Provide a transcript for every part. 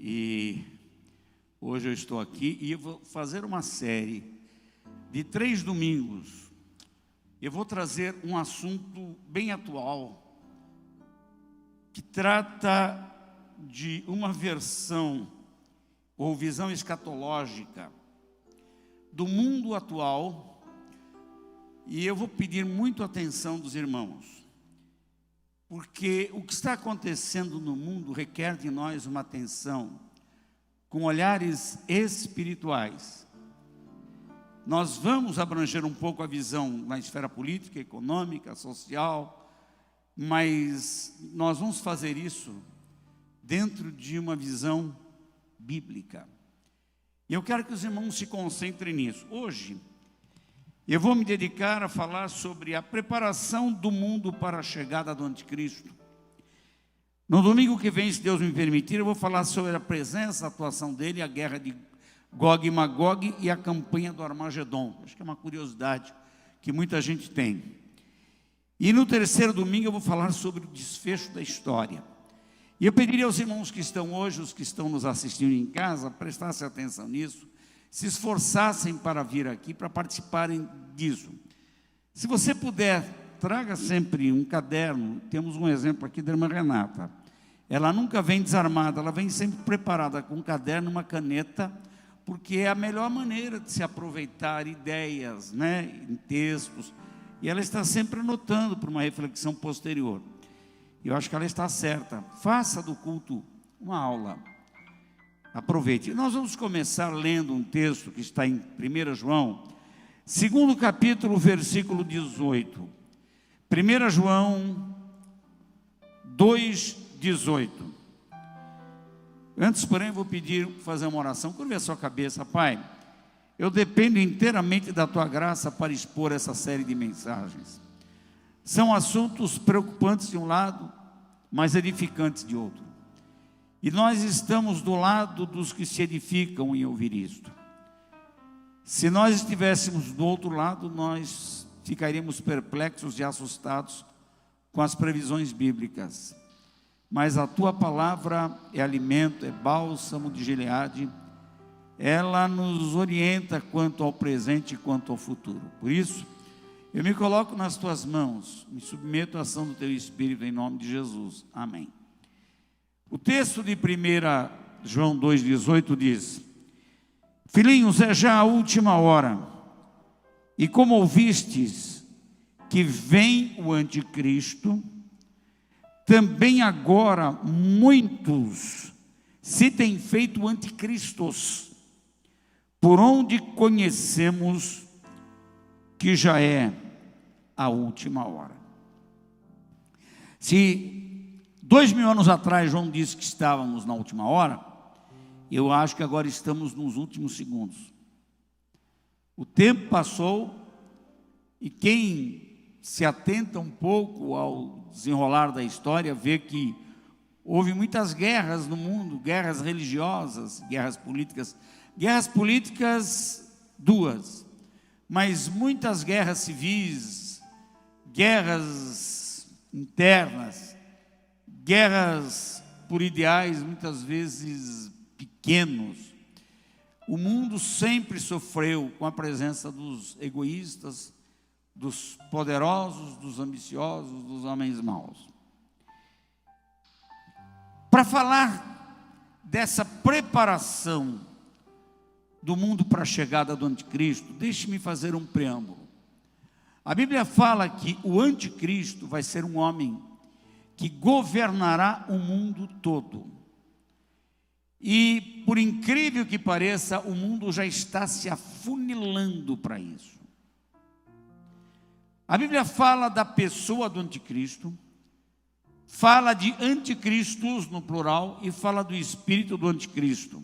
E hoje eu estou aqui e eu vou fazer uma série de 3 domingos. Eu vou trazer um assunto bem atual, que trata de uma versão ou visão escatológica do mundo atual. E eu vou pedir muito atenção dos irmãos, porque o que está acontecendo no mundo requer de nós uma atenção com olhares espirituais. Nós vamos abranger um pouco a visão na esfera política, econômica, social, mas nós vamos fazer isso dentro de uma visão bíblica. E eu quero que os irmãos se concentrem nisso. Hoje, eu vou me dedicar a falar sobre a preparação do mundo para a chegada do anticristo. No domingo que vem, se Deus me permitir, eu vou falar sobre a presença, a atuação dele, a guerra de Gog e Magog e a campanha do Armagedon. Acho que é uma curiosidade que muita gente tem. E no terceiro domingo eu vou falar sobre o desfecho da história. E eu pediria aos irmãos que estão hoje, os que estão nos assistindo em casa, prestassem atenção nisso, se esforçassem para vir aqui, para participarem disso. Se você puder, traga sempre um caderno. Temos um exemplo aqui da irmã Renata. Ela nunca vem desarmada, ela vem sempre preparada com um caderno, uma caneta, porque é a melhor maneira de se aproveitar ideias, em textos. E ela está sempre anotando para uma reflexão posterior. Eu acho que ela está certa. Faça do culto uma aula. Aproveite. Nós vamos começar lendo um texto que está em 1 João, 2º capítulo, versículo 18. 1 João 2,18. Antes, porém, vou pedir, fazer uma oração. Curve a sua cabeça. Pai, eu dependo inteiramente da Tua graça para expor essa série de mensagens. São assuntos preocupantes de um lado, mas edificantes de outro. E nós estamos do lado dos que se edificam em ouvir isto. Se nós estivéssemos do outro lado, nós ficaríamos perplexos e assustados com as previsões bíblicas. Mas a Tua palavra é alimento, é bálsamo de Gileade. Ela nos orienta quanto ao presente e quanto ao futuro. Por isso, eu me coloco nas Tuas mãos, me submeto à ação do Teu Espírito em nome de Jesus. Amém. O texto de 1 João 2,18 diz: Filhinhos, é já a última hora, e como ouvistes que vem o anticristo, também agora muitos se têm feito anticristos, por onde conhecemos que já é a última hora. Se 2000 anos atrás João disse que estávamos na última hora, eu acho que agora estamos nos últimos segundos. O tempo passou e quem se atenta um pouco ao desenrolar da história vê que houve muitas guerras no mundo, guerras religiosas, guerras políticas. Guerras políticas, 2, mas muitas guerras civis, guerras internas, guerras por ideais muitas vezes pequenos. O mundo sempre sofreu com a presença dos egoístas, dos poderosos, dos ambiciosos, dos homens maus. Para falar dessa preparação do mundo para a chegada do anticristo, deixe-me fazer um preâmbulo. A Bíblia fala que o anticristo vai ser um homem que governará o mundo todo. E, por incrível que pareça, o mundo já está se afunilando para isso. A Bíblia fala da pessoa do anticristo, fala de anticristos no plural e fala do espírito do anticristo.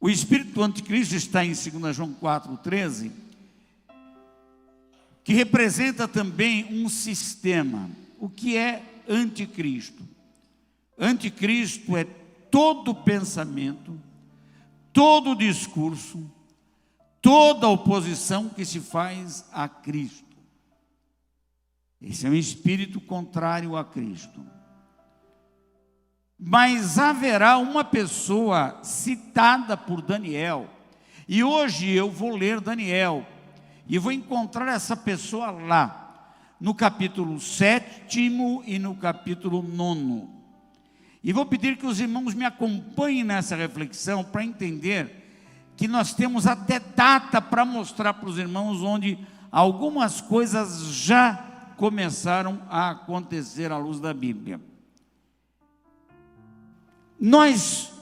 O espírito do anticristo está em 2 João 4,13, que representa também um sistema. O que é anticristo? Anticristo é todo pensamento, todo discurso, toda oposição que se faz a Cristo. Esse é um espírito contrário a Cristo. mas haverá uma pessoa citada por Daniel. E hoje eu vou ler Daniel, e vou encontrar essa pessoa lá, no capítulo 7º e no capítulo 9º. E vou pedir que os irmãos me acompanhem nessa reflexão, para entender que nós temos até data para mostrar para os irmãos, onde algumas coisas já começaram a acontecer à luz da Bíblia. Nós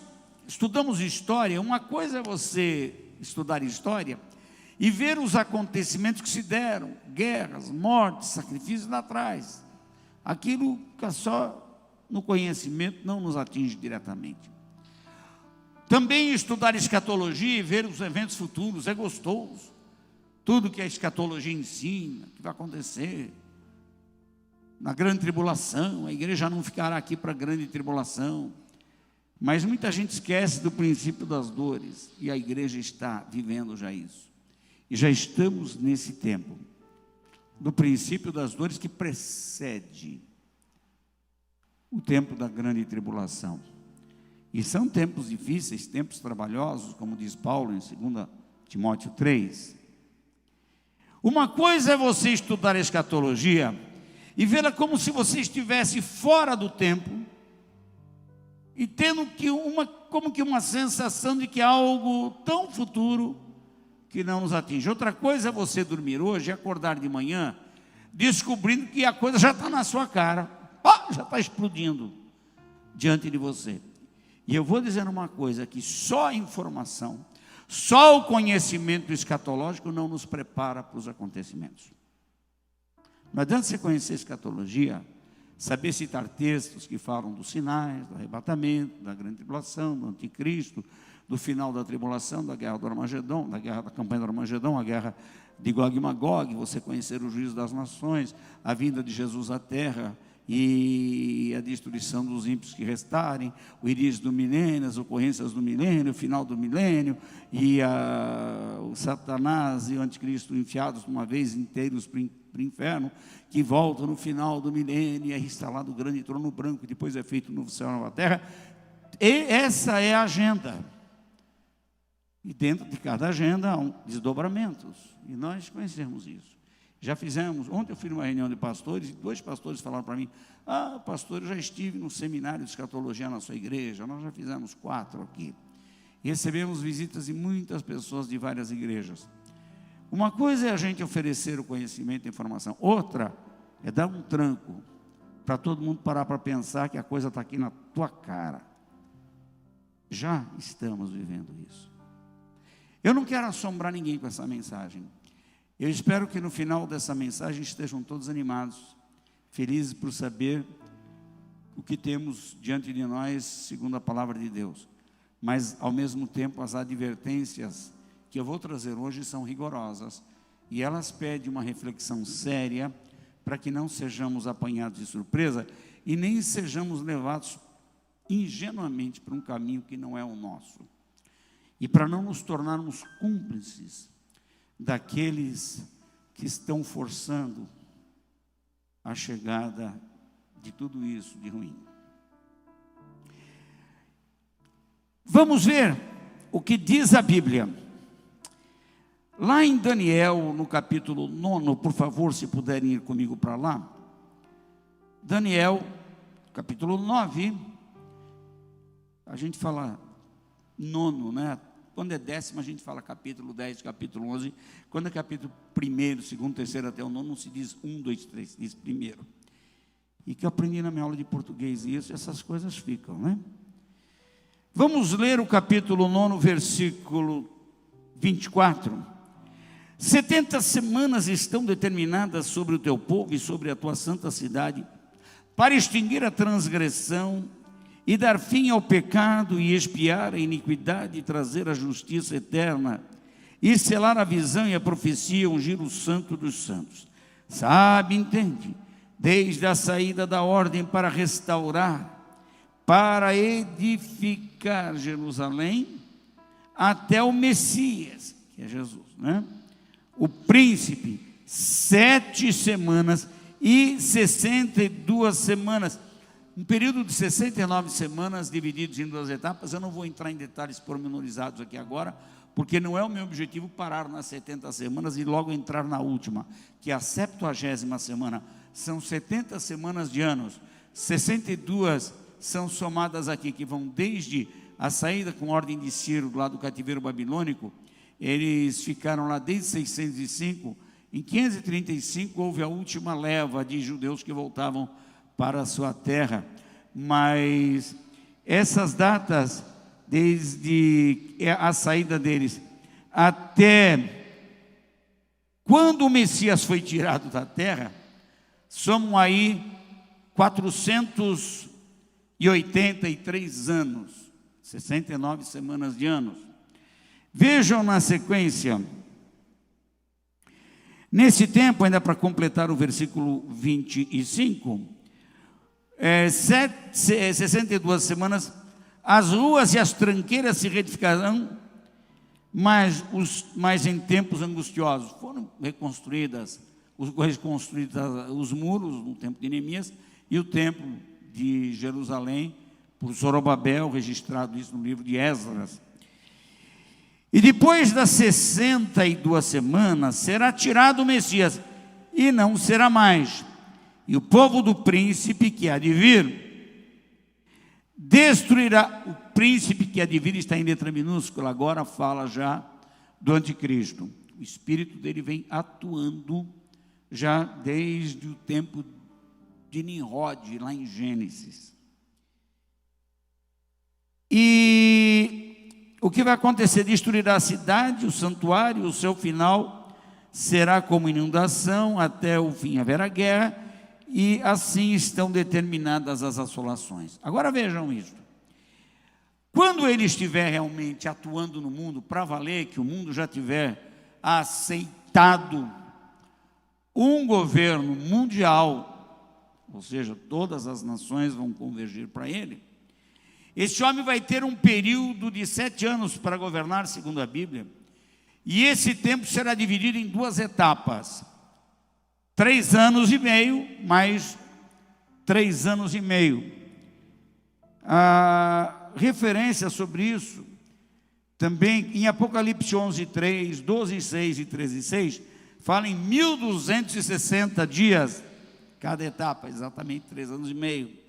estudamos história. Uma coisa é você estudar história e ver os acontecimentos que se deram, guerras, mortes, sacrifícios lá atrás. Aquilo que é só no conhecimento, não nos atinge diretamente. Também estudar escatologia e ver os eventos futuros é gostoso. Tudo que a escatologia ensina, que vai acontecer na grande tribulação. A igreja não ficará aqui para a grande tribulação, mas muita gente esquece do princípio das dores, e a igreja está vivendo já isso. E já estamos nesse tempo do princípio das dores, que precede o tempo da grande tribulação. E são tempos difíceis, tempos trabalhosos, como diz Paulo em 2 Timóteo 3. Uma coisa é você estudar a escatologia e vê-la como se você estivesse fora do tempo, e tendo como que uma sensação de que é algo tão futuro que não nos atinge. Outra coisa é você dormir hoje e acordar de manhã descobrindo que a coisa já está na sua cara, já está explodindo diante de você. E eu vou dizer uma coisa, que só a informação, só o conhecimento escatológico não nos prepara para os acontecimentos. Não adianta você conhecer escatologia, saber citar textos que falam dos sinais, do arrebatamento, da grande tribulação, do anticristo, do final da tribulação, da guerra do Armagedon, da guerra da campanha do Armagedon, a guerra de Gog e Magog, você conhecer o juízo das nações, a vinda de Jesus à terra e a destruição dos ímpios que restarem, o início do milênio, as ocorrências do milênio, o final do milênio, e o Satanás e o anticristo enfiados uma vez inteiros para o inferno, que voltam no final do milênio, e é instalado o grande trono branco, e depois é feito o novo céu e nova terra. E essa é a agenda. E dentro de cada agenda há desdobramentos, e nós conhecemos isso. Já fizemos, ontem eu fui numa reunião de pastores, e 2 pastores falaram para mim: pastor, eu já estive no seminário de escatologia na sua igreja, nós já fizemos 4 aqui. E recebemos visitas de muitas pessoas de várias igrejas. Uma coisa é a gente oferecer o conhecimento e a informação, outra é dar um tranco, para todo mundo parar para pensar que a coisa está aqui na tua cara. Já estamos vivendo isso. Eu não quero assombrar ninguém com essa mensagem. Eu espero que no final dessa mensagem estejam todos animados, felizes por saber o que temos diante de nós, segundo a palavra de Deus. Mas, ao mesmo tempo, as advertências que eu vou trazer hoje são rigorosas, e elas pedem uma reflexão séria, para que não sejamos apanhados de surpresa, e nem sejamos levados ingenuamente para um caminho que não é o nosso. E para não nos tornarmos cúmplices daqueles que estão forçando a chegada de tudo isso de ruim. Vamos ver o que diz a Bíblia. Lá em Daniel, no capítulo 9, por favor, se puderem ir comigo para lá. Daniel, capítulo 9, a gente fala 9, né? Quando é 10º, a gente fala capítulo 10, capítulo 11. Quando é capítulo 1º, 2º, 3º até o 9, não se diz 1, 2, 3, se diz primeiro. E que eu aprendi na minha aula de português isso, essas coisas ficam, né? Vamos ler o capítulo 9, versículo 24. 70 semanas estão determinadas sobre o teu povo e sobre a tua santa cidade, para extinguir a transgressão e dar fim ao pecado, e expiar a iniquidade, e trazer a justiça eterna, e selar a visão e a profecia, ungir o santo dos santos. Sabe, entende, desde a saída da ordem para restaurar, para edificar Jerusalém, até o Messias, que é Jesus, né? O príncipe, 7 semanas e 62 semanas. um período de 69 semanas divididos em 2 etapas. Eu não vou entrar em detalhes pormenorizados aqui agora, porque não é o meu objetivo parar nas 70 semanas e logo entrar na última, que é a 70ª semana. São 70 semanas de anos, 62 são somadas aqui, que vão desde a saída com ordem de Ciro, lá do cativeiro babilônico. Eles ficaram lá desde 605, em 535 houve a última leva de judeus que voltavam para a sua terra. Mas essas datas, desde a saída deles até quando o Messias foi tirado da terra, somam aí 483 anos, 69 semanas de anos. Vejam na sequência, nesse tempo, ainda para completar o versículo 25, 62 semanas, as ruas e as tranqueiras se reedificarão, mas em tempos angustiosos. Foram reconstruídos os muros no tempo de Neemias e o templo de Jerusalém por Zorobabel, registrado isso no livro de Esdras. E depois das 62 semanas será tirado o Messias, e não será mais. E o povo do príncipe que há de vir destruirá. O príncipe que há de vir está em letra minúscula, agora fala já do anticristo. O espírito dele vem atuando já desde o tempo de Nimrod, lá em Gênesis. E o que vai acontecer? Destruirá a cidade, o santuário, o seu final será como inundação, até o fim haverá guerra, e assim estão determinadas as assolações. Agora vejam isto. Quando ele estiver realmente atuando no mundo, para valer, que o mundo já tiver aceitado um governo mundial, ou seja, todas as nações vão convergir para ele, este homem vai ter um período de 7 anos para governar, segundo a Bíblia, e esse tempo será dividido em 2 etapas, 3 anos e meio, mais 3 anos e meio. A referência sobre isso, também em Apocalipse 11:3, 12:6 e 13:6, fala em 1260 dias, cada etapa, exatamente 3 anos e meio.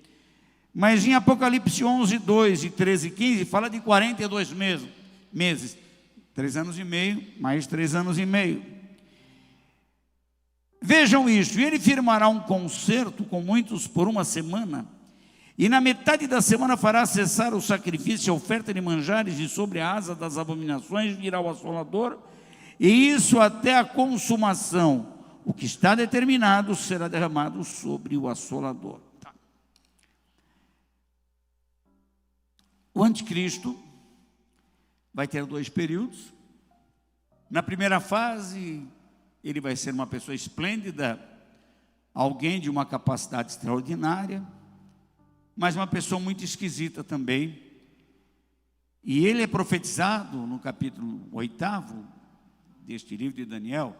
Mas em Apocalipse 11:2 e 13:15, fala de 42 meses, 3 anos e meio, mais 3 anos e meio. Vejam isso, e ele firmará um concerto com muitos por 1 semana, e na metade da semana fará cessar o sacrifício e a oferta de manjares, e sobre a asa das abominações virá o assolador, e isso até a consumação. O que está determinado será derramado sobre o assolador. Tá. O anticristo vai ter 2 períodos. Na primeira fase, ele vai ser uma pessoa esplêndida, alguém de uma capacidade extraordinária, mas uma pessoa muito esquisita também. E ele é profetizado no capítulo 8º deste livro de Daniel,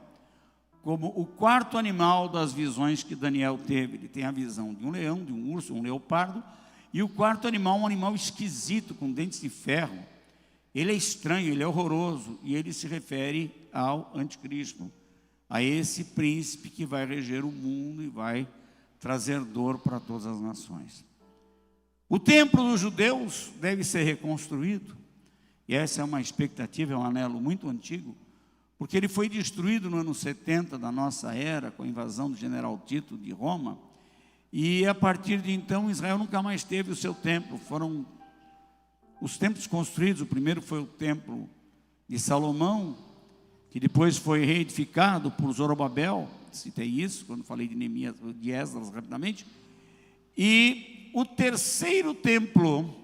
como o 4º animal das visões que Daniel teve. Ele tem a visão de um leão, de um urso, um leopardo, e o 4º animal, um animal esquisito, com dentes de ferro. Ele é estranho, ele é horroroso, e ele se refere ao anticristo, a esse príncipe que vai reger o mundo e vai trazer dor para todas as nações. O templo dos judeus deve ser reconstruído, e essa é uma expectativa, é um anelo muito antigo, porque ele foi destruído no ano 70 da nossa era, com a invasão do general Tito de Roma, e a partir de então Israel nunca mais teve o seu templo. Foram os templos construídos. O primeiro foi o templo de Salomão, que depois foi reedificado por Zorobabel, citei isso quando falei de Neemias, de Esdras rapidamente, e o 3º templo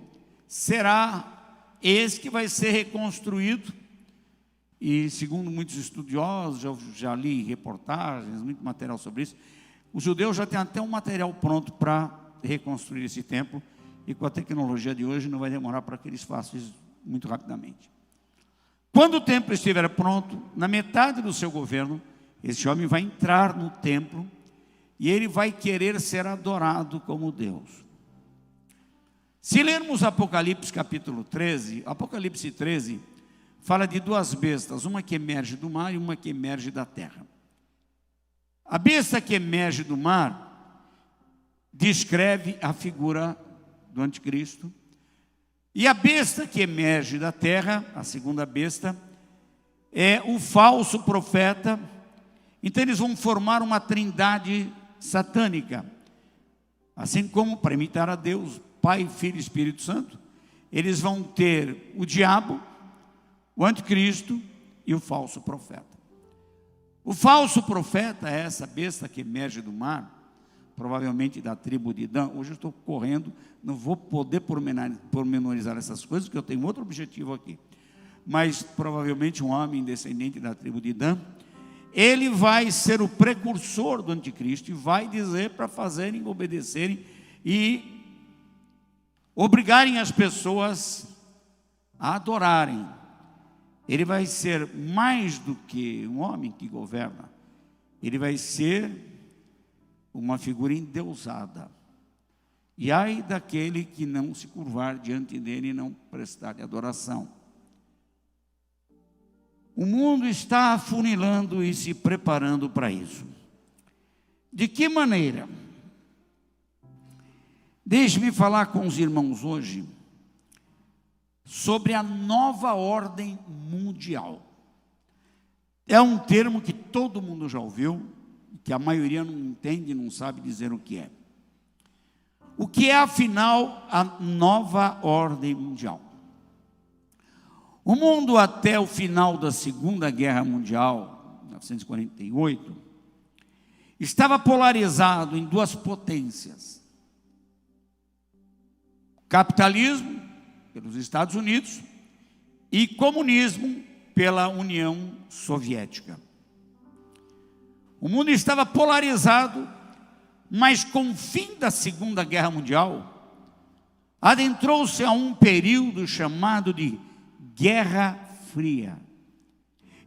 será esse que vai ser reconstruído. E segundo muitos estudiosos, já li reportagens, muito material sobre isso, os judeus já têm até um material pronto para reconstruir esse templo, e com a tecnologia de hoje não vai demorar para que eles façam isso muito rapidamente. Quando o templo estiver pronto, na metade do seu governo, esse homem vai entrar no templo e ele vai querer ser adorado como Deus. Se lermos Apocalipse capítulo 13, Apocalipse 13 fala de duas bestas, uma que emerge do mar e uma que emerge da terra. A besta que emerge do mar descreve a figura do anticristo, e a besta que emerge da terra, a segunda besta, é o falso profeta. Então eles vão formar uma trindade satânica, assim como, para imitar a Deus, Pai, Filho e Espírito Santo, eles vão ter o diabo, o anticristo e o falso profeta. O falso profeta é essa besta que emerge do mar, provavelmente da tribo de Dan. Hoje eu estou correndo, não vou poder pormenorizar essas coisas, porque eu tenho outro objetivo aqui. Mas provavelmente um homem descendente da tribo de Dan, ele vai ser o precursor do anticristo e vai dizer para fazerem, obedecerem e obrigarem as pessoas a adorarem. Ele vai ser mais do que um homem que governa, ele vai ser uma figura endeusada. E ai daquele que não se curvar diante dele e não prestar adoração. O mundo está afunilando e se preparando para isso. De que maneira? Deixe-me falar com os irmãos hoje sobre a nova ordem mundial. É um termo que todo mundo já ouviu, que a maioria não entende, não sabe dizer o que é. O que é, afinal, a nova ordem mundial? O mundo, até o final da Segunda Guerra Mundial, 1948, estava polarizado em duas potências: capitalismo, pelos Estados Unidos, e comunismo, pela União Soviética. O mundo estava polarizado, mas com o fim da Segunda Guerra Mundial, adentrou-se a um período chamado de Guerra Fria.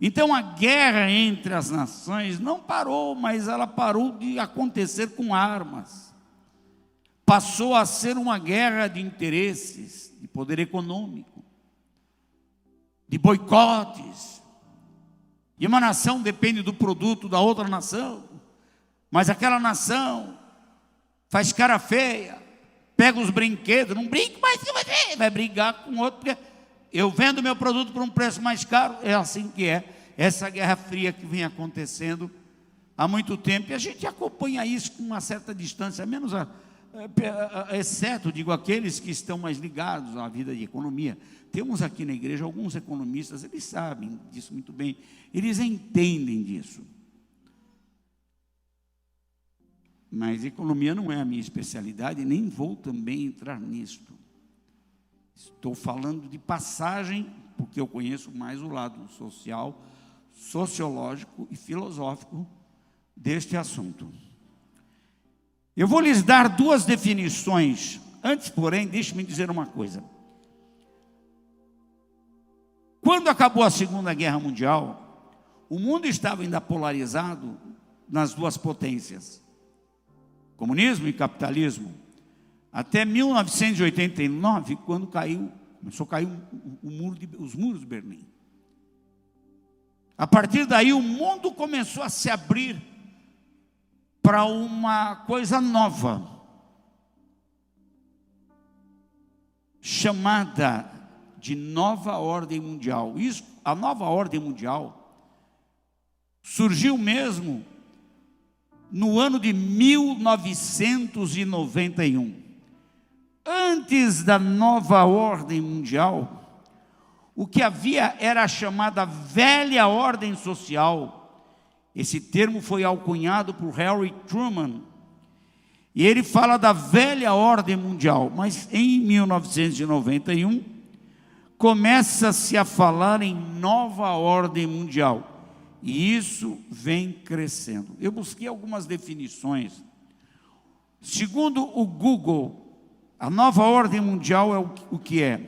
Então a guerra entre as nações não parou, mas ela parou de acontecer com armas. Passou a ser uma guerra de interesses, de poder econômico, de boicotes. E uma nação depende do produto da outra nação, mas aquela nação faz cara feia, pega os brinquedos, não brinca mais que você, vai brigar com outro, porque eu vendo meu produto por um preço mais caro. É assim que é essa guerra fria que vem acontecendo há muito tempo, e a gente acompanha isso com uma certa distância, exceto, digo, aqueles que estão mais ligados à vida de economia. Temos aqui na igreja alguns economistas, eles sabem disso muito bem, eles entendem disso. Mas economia não é a minha especialidade, nem vou também entrar nisto. Estou falando de passagem, porque eu conheço mais o lado social, sociológico e filosófico deste assunto. Eu vou lhes dar duas definições. Antes, porém, deixe-me dizer uma coisa. Quando acabou a Segunda Guerra Mundial, o mundo estava ainda polarizado nas duas potências, comunismo e capitalismo, até 1989, quando começou a cair os muros de Berlim. A partir daí, o mundo começou a se abrir para uma coisa nova, chamada de nova ordem mundial. Isso, a nova ordem mundial surgiu mesmo no ano de 1991. Antes da nova ordem mundial, o que havia era a chamada velha ordem social. Esse termo foi alcunhado por Harry Truman, e ele fala da velha ordem mundial. Mas em 1991, começa-se a falar em nova ordem mundial, e isso vem crescendo. Eu busquei algumas definições. Segundo o Google, a nova ordem mundial é o que é?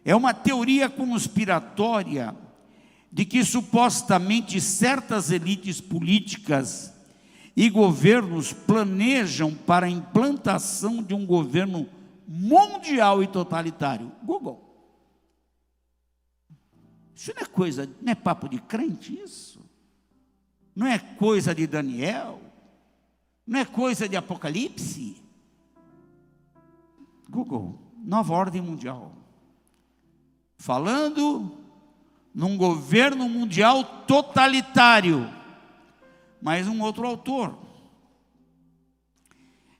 É uma teoria conspiratória de que supostamente certas elites políticas e governos planejam para a implantação de um governo mundial e totalitário? Google. Isso não é coisa, não é papo de crente isso? Não é coisa de Daniel? Não é coisa de Apocalipse? Google, nova ordem mundial. Falando num governo mundial totalitário. Mas um outro autor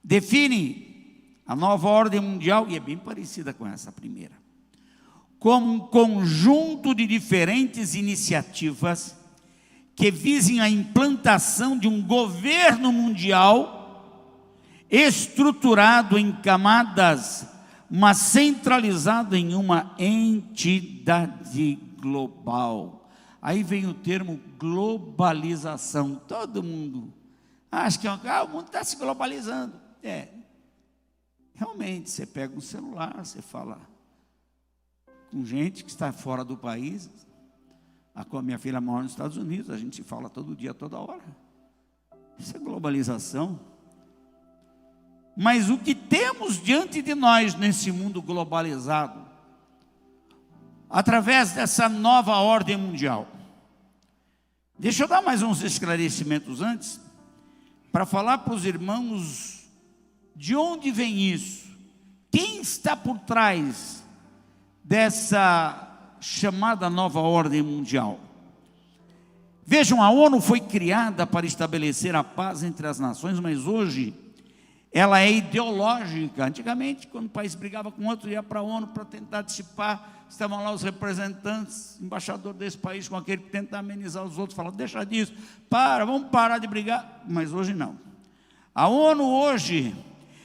define a nova ordem mundial, e é bem parecida com essa primeira, como um conjunto de diferentes iniciativas que visem a implantação de um governo mundial estruturado em camadas, mas centralizado em uma entidade global. Aí vem o termo globalização. Todo mundo acha que o mundo está se globalizando. Realmente, você pega um celular, você fala com gente que está fora do país. A minha filha mora nos Estados Unidos, a gente se fala todo dia, toda hora. Isso é globalização. Mas o que temos diante de nós nesse mundo globalizado, através dessa nova ordem mundial? Deixa eu dar mais uns esclarecimentos antes, para falar para os irmãos de onde vem isso. Quem está por trás dessa chamada nova ordem mundial? Vejam, a ONU foi criada para estabelecer a paz entre as nações, mas hoje ela é ideológica. Antigamente, quando o país brigava com outro, ia para a ONU para tentar dissipar. Estavam lá os representantes, embaixador desse país, com aquele que tenta amenizar os outros, falando: deixa disso, vamos parar de brigar. Mas hoje não. A ONU hoje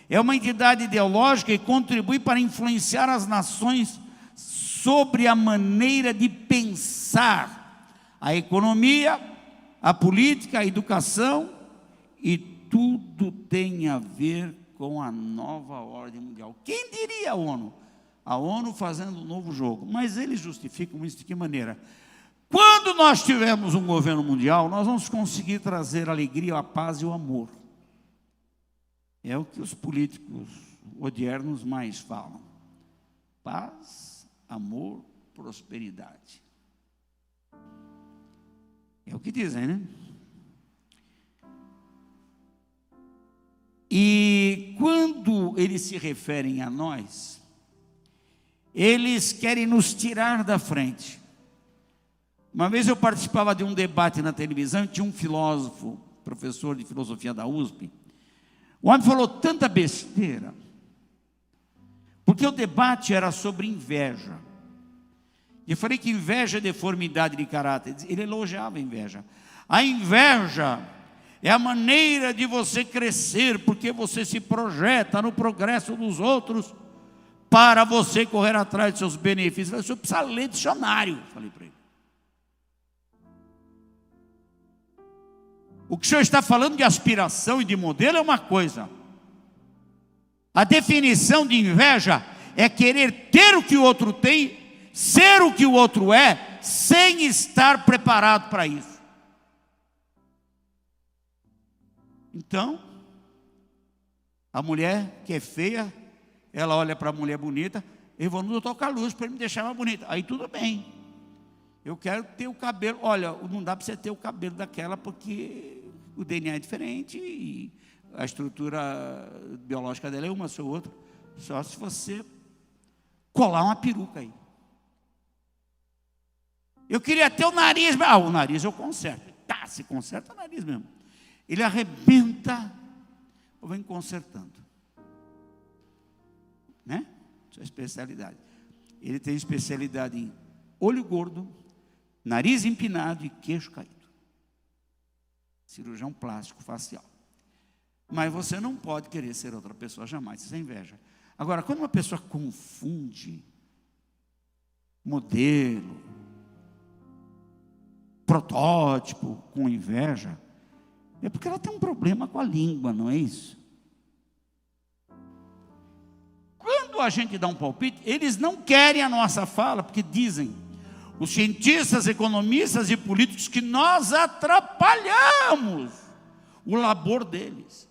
é uma entidade ideológica e contribui para influenciar as nações sobre a maneira de pensar a economia, a política, a educação, e tudo tem a ver com a nova ordem mundial. Quem diria a ONU? A ONU fazendo um novo jogo. Mas eles justificam isso de que maneira? Quando nós tivermos um governo mundial, nós vamos conseguir trazer a alegria, a paz e o amor. É o que os políticos odiernos mais falam. Paz, amor, prosperidade. É o que dizem, né? E quando eles se referem a nós, eles querem nos tirar da frente. Uma vez eu participava de um debate na televisão, tinha um filósofo, professor de filosofia da USP. O homem falou tanta besteira, porque o debate era sobre inveja. Eu falei que inveja é deformidade de caráter. Ele elogiava a inveja. A inveja é a maneira de você crescer, porque você se projeta no progresso dos outros para você correr atrás de seus benefícios. Você precisa ler dicionário, falei para ele. O que o senhor está falando de aspiração e de modelo é uma coisa. A definição de inveja é querer ter o que o outro tem, ser o que o outro é, sem estar preparado para isso. Então, a mulher que é feia, ela olha para a mulher bonita: eu vou no doutor Carlos para ele me deixar mais bonita. Aí tudo bem. Eu quero ter o cabelo. Olha, não dá para você ter o cabelo daquela, porque o DNA é diferente e a estrutura biológica dela é uma, sua outra. Só se você colar uma peruca aí. Eu queria ter o nariz. O nariz eu conserto. Se conserta o nariz mesmo. Ele arrebenta, eu venho consertando. Né? Sua especialidade. Ele tem especialidade em olho gordo, nariz empinado e queixo caído. Cirurgião plástico facial. Mas você não pode querer ser outra pessoa jamais, isso é inveja. Agora, quando uma pessoa confunde modelo, protótipo com inveja, é porque ela tem um problema com a língua, não é isso? Quando a gente dá um palpite, eles não querem a nossa fala, porque dizem, os cientistas, economistas e políticos, que nós atrapalhamos o labor deles.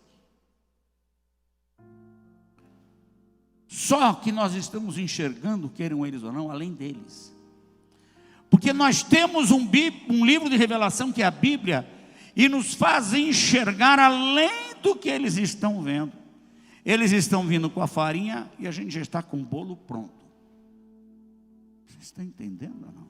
Só que nós estamos enxergando, queiram eles ou não, além deles. Porque nós temos um livro de revelação que é a Bíblia, e nos faz enxergar além do que eles estão vendo. Eles estão vindo com a farinha e a gente já está com o bolo pronto. Você está entendendo ou não?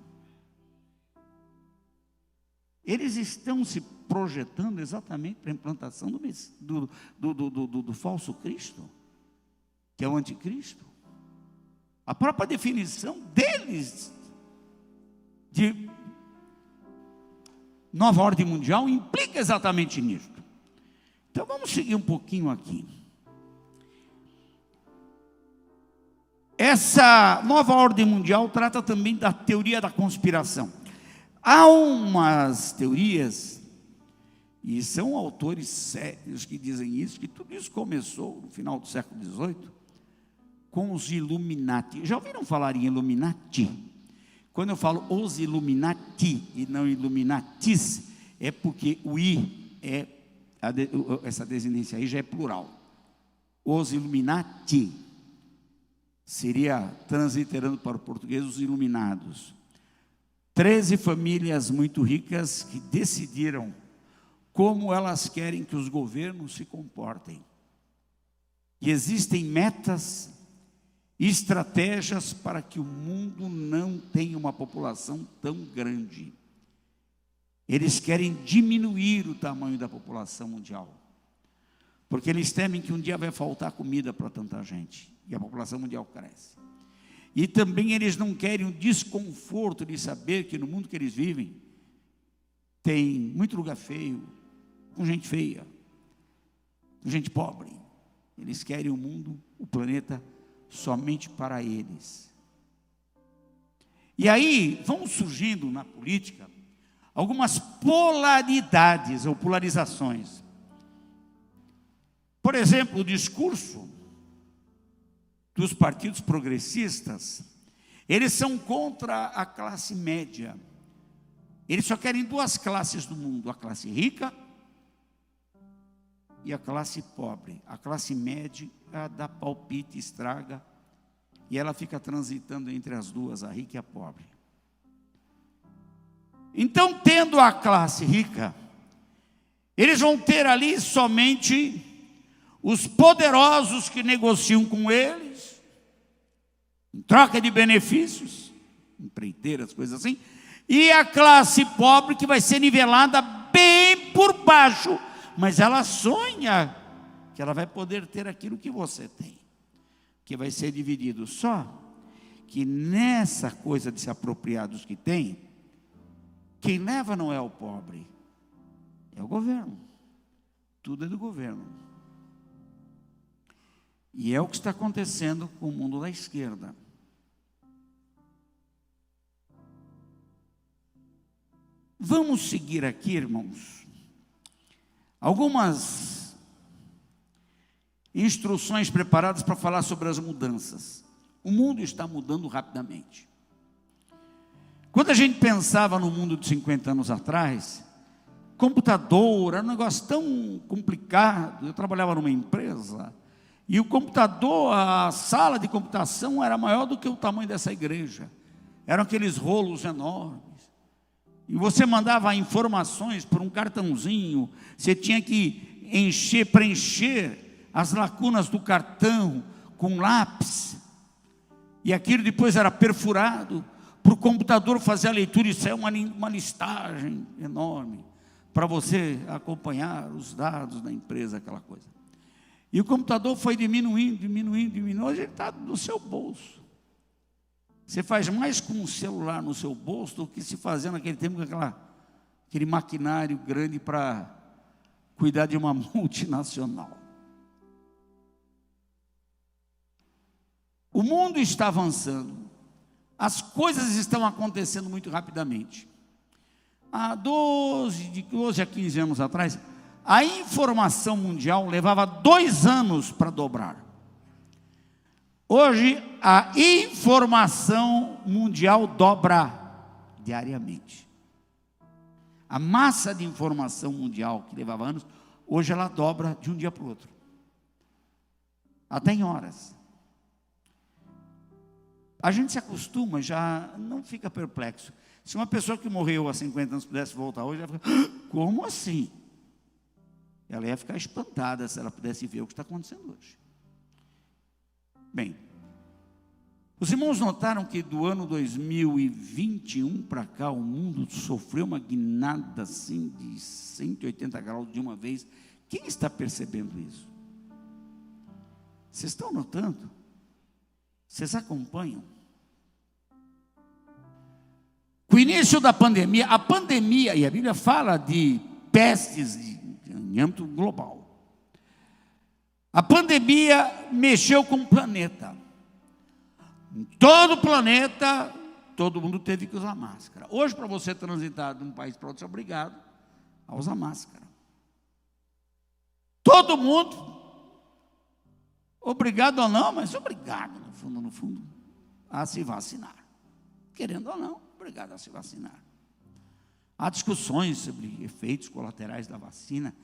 Eles estão se projetando exatamente para a implantação do falso Cristo, que é o anticristo. A própria definição deles de nova ordem mundial implica exatamente nisso. Então vamos seguir um pouquinho aqui. Essa nova ordem mundial trata também da teoria da conspiração. Há umas teorias, e são autores sérios que dizem isso, que tudo isso começou no final do século XVIII, com os Illuminati. Já ouviram falar em Illuminati? Quando eu falo os Illuminati e não Illuminatis, é porque o I essa desinência aí já é plural. Os Illuminati seria, transliterando para o português, os iluminados. 13 famílias muito ricas que decidiram como elas querem que os governos se comportem. E existem metas e estratégias para que o mundo não tenha uma população tão grande. Eles querem diminuir o tamanho da população mundial, porque eles temem que um dia vai faltar comida para tanta gente, e a população mundial cresce. E também eles não querem o desconforto de saber que no mundo que eles vivem, tem muito lugar feio, com gente feia, com gente pobre. Eles querem o mundo, o planeta, somente para eles. E aí vão surgindo na política algumas polaridades ou polarizações. Por exemplo, o discurso dos partidos progressistas, eles são contra a classe média. Eles só querem duas classes do mundo: a classe rica e a classe pobre. A classe média dá palpite, estraga, e ela fica transitando entre as duas, a rica e a pobre. Então, tendo a classe rica, eles vão ter ali somente os poderosos que negociam com eles, em troca de benefícios, empreiteiras, coisas assim, e a classe pobre que vai ser nivelada bem por baixo, mas ela sonha que ela vai poder ter aquilo que você tem, que vai ser dividido. Só que nessa coisa de se apropriar dos que tem, quem leva não é o pobre, é o governo. Tudo é do governo. E é o que está acontecendo com o mundo da esquerda. Vamos seguir aqui, irmãos, algumas instruções preparadas para falar sobre as mudanças. O mundo está mudando rapidamente. Quando a gente pensava no mundo de 50 anos atrás, computador era um negócio tão complicado. Eu trabalhava numa empresa e o computador, a sala de computação era maior do que o tamanho dessa igreja. Eram aqueles rolos enormes. E você mandava informações por um cartãozinho, você tinha que preencher as lacunas do cartão com lápis, e aquilo depois era perfurado para o computador fazer a leitura, e saiu uma listagem enorme para você acompanhar os dados da empresa, aquela coisa. E o computador foi diminuindo, hoje ele está no seu bolso. Você faz mais com um celular no seu bolso do que se fazia naquele tempo com aquele maquinário grande para cuidar de uma multinacional. O mundo está avançando, as coisas estão acontecendo muito rapidamente. Há 12 a 15 anos atrás, a informação mundial levava 2 anos para dobrar. Hoje, a informação mundial dobra diariamente. A massa de informação mundial que levava anos, hoje ela dobra de um dia para o outro. Até em horas. a gente se acostuma, já não fica perplexo. Se uma pessoa que morreu há 50 anos pudesse voltar hoje, ela ia ficar, como assim? Ela ia ficar espantada se ela pudesse ver o que está acontecendo hoje. Bem, os irmãos notaram que do ano 2021 para cá, o mundo sofreu uma guinada assim de 180 graus de uma vez. Quem está percebendo isso? Vocês estão notando? Vocês acompanham? Com o início da pandemia, a pandemia, e a Bíblia fala de pestes em âmbito global. A pandemia mexeu com o planeta. Em todo o planeta, todo mundo teve que usar máscara. Hoje, para você transitar de um país para outro, você é obrigado a usar máscara. Todo mundo, obrigado ou não, mas obrigado, no fundo, a se vacinar. Querendo ou não, obrigado a se vacinar. Há discussões sobre efeitos colaterais da vacina.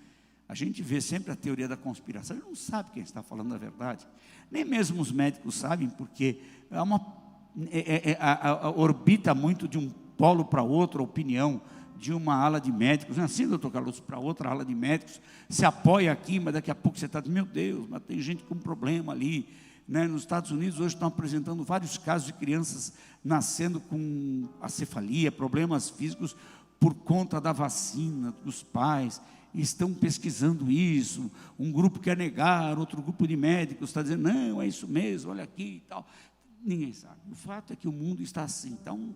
A gente vê sempre a teoria da conspiração. Ele não sabe quem está falando a verdade. Nem mesmo os médicos sabem, porque orbita muito de um polo para outro a opinião de uma ala de médicos. Não é assim, doutor Carlos? Para outra ala de médicos, se apoia aqui, mas daqui a pouco você está dizendo, meu Deus, mas tem gente com problema ali. Né? Nos Estados Unidos hoje estão apresentando vários casos de crianças nascendo com acefalia, problemas físicos, por conta da vacina, dos pais. Estão pesquisando isso, um grupo quer negar, outro grupo de médicos está dizendo, não, é isso mesmo, olha aqui e tal. Ninguém sabe. O fato é que o mundo está assim. Então,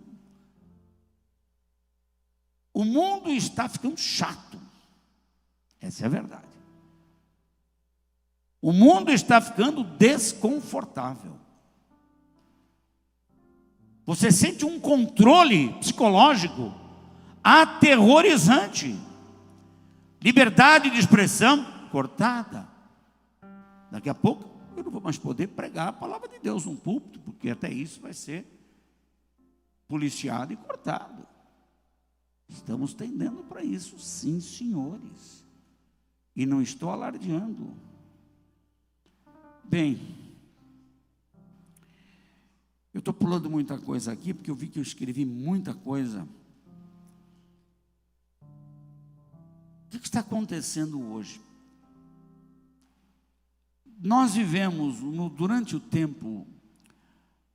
o mundo está ficando chato. Essa é a verdade. O mundo está ficando desconfortável. Você sente um controle psicológico aterrorizante. Liberdade de expressão cortada. Daqui a pouco eu não vou mais poder pregar a palavra de Deus num púlpito, porque até isso vai ser policiado e cortado. Estamos tendendo para isso, sim, senhores. E não estou alardeando. Bem, eu estou pulando muita coisa aqui, porque eu vi que eu escrevi muita coisa. O que está acontecendo hoje? Nós vivemos, durante o tempo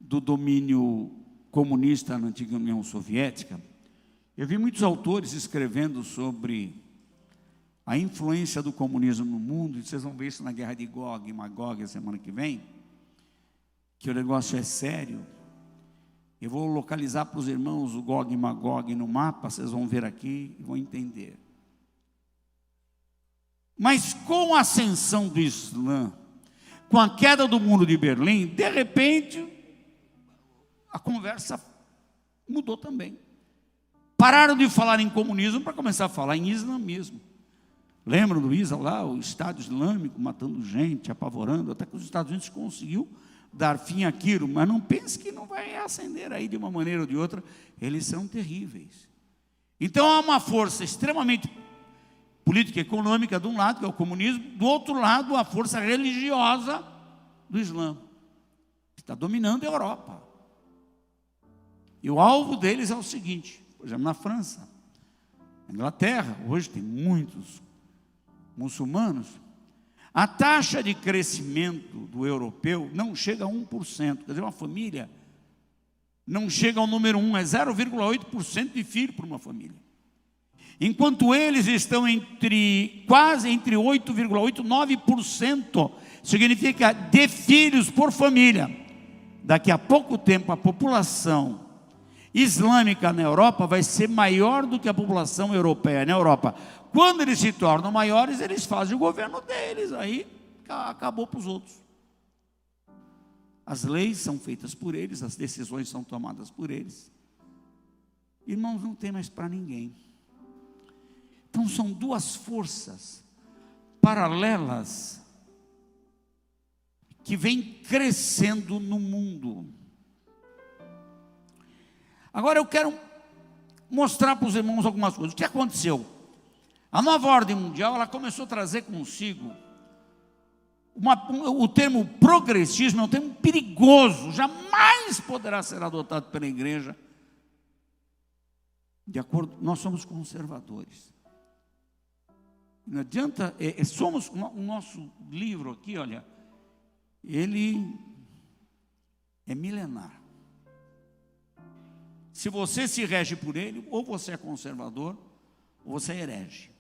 do domínio comunista na antiga União Soviética, eu vi muitos autores escrevendo sobre a influência do comunismo no mundo, e vocês vão ver isso na guerra de Gog e Magog a semana que vem, que o negócio é sério. Eu vou localizar para os irmãos o Gog e Magog no mapa, vocês vão ver aqui e vão entender. Mas com a ascensão do Islã, com a queda do muro de Berlim, de repente, a conversa mudou também. Pararam de falar em comunismo para começar a falar em islamismo. Lembram do ISA lá, o Estado Islâmico matando gente, apavorando, até que os Estados Unidos conseguiu dar fim àquilo, mas não pense que não vai acender aí de uma maneira ou de outra, eles são terríveis. Então há uma força extremamente política e econômica de um lado, que é o comunismo, do outro lado a força religiosa do Islã, que está dominando a Europa. E o alvo deles é o seguinte, por exemplo, na França, na Inglaterra, hoje tem muitos muçulmanos, a taxa de crescimento do europeu não chega a 1%, quer dizer, uma família não chega ao número 1, é 0,8% de filho para uma família. Enquanto eles estão quase entre 8,8% e 9%, significa de filhos por família. Daqui a pouco tempo, a população islâmica na Europa vai ser maior do que a população europeia na Europa. Quando eles se tornam maiores, eles fazem o governo deles, aí acabou para os outros. As leis são feitas por eles, as decisões são tomadas por eles. Irmãos, não tem mais para ninguém. Então são duas forças paralelas que vêm crescendo no mundo. Agora eu quero mostrar para os irmãos algumas coisas. O que aconteceu? A nova ordem mundial, ela começou a trazer consigo o termo progressismo é um termo perigoso, jamais poderá ser adotado pela igreja. De acordo, nós somos conservadores. Não adianta, o nosso livro aqui, olha, ele é milenar. Se você se rege por ele, ou você é conservador, ou você é herege.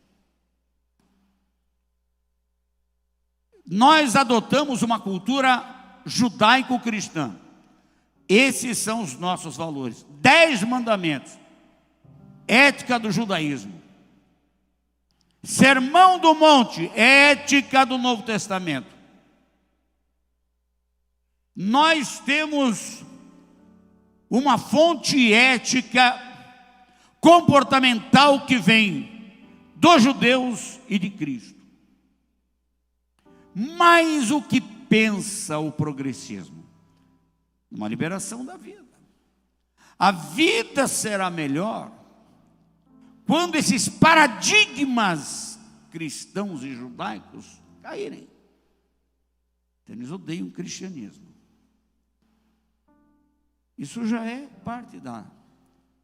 Nós adotamos uma cultura judaico-cristã. Esses são os nossos valores. 10 mandamentos. Ética do judaísmo. Sermão do Monte, ética do Novo Testamento. Nós temos uma fonte ética comportamental que vem dos judeus e de Cristo. Mas o que pensa o progressismo? Uma liberação da vida. A vida será melhor quando esses paradigmas cristãos e judaicos caírem. Então, eles odeiam o cristianismo. Isso já é parte da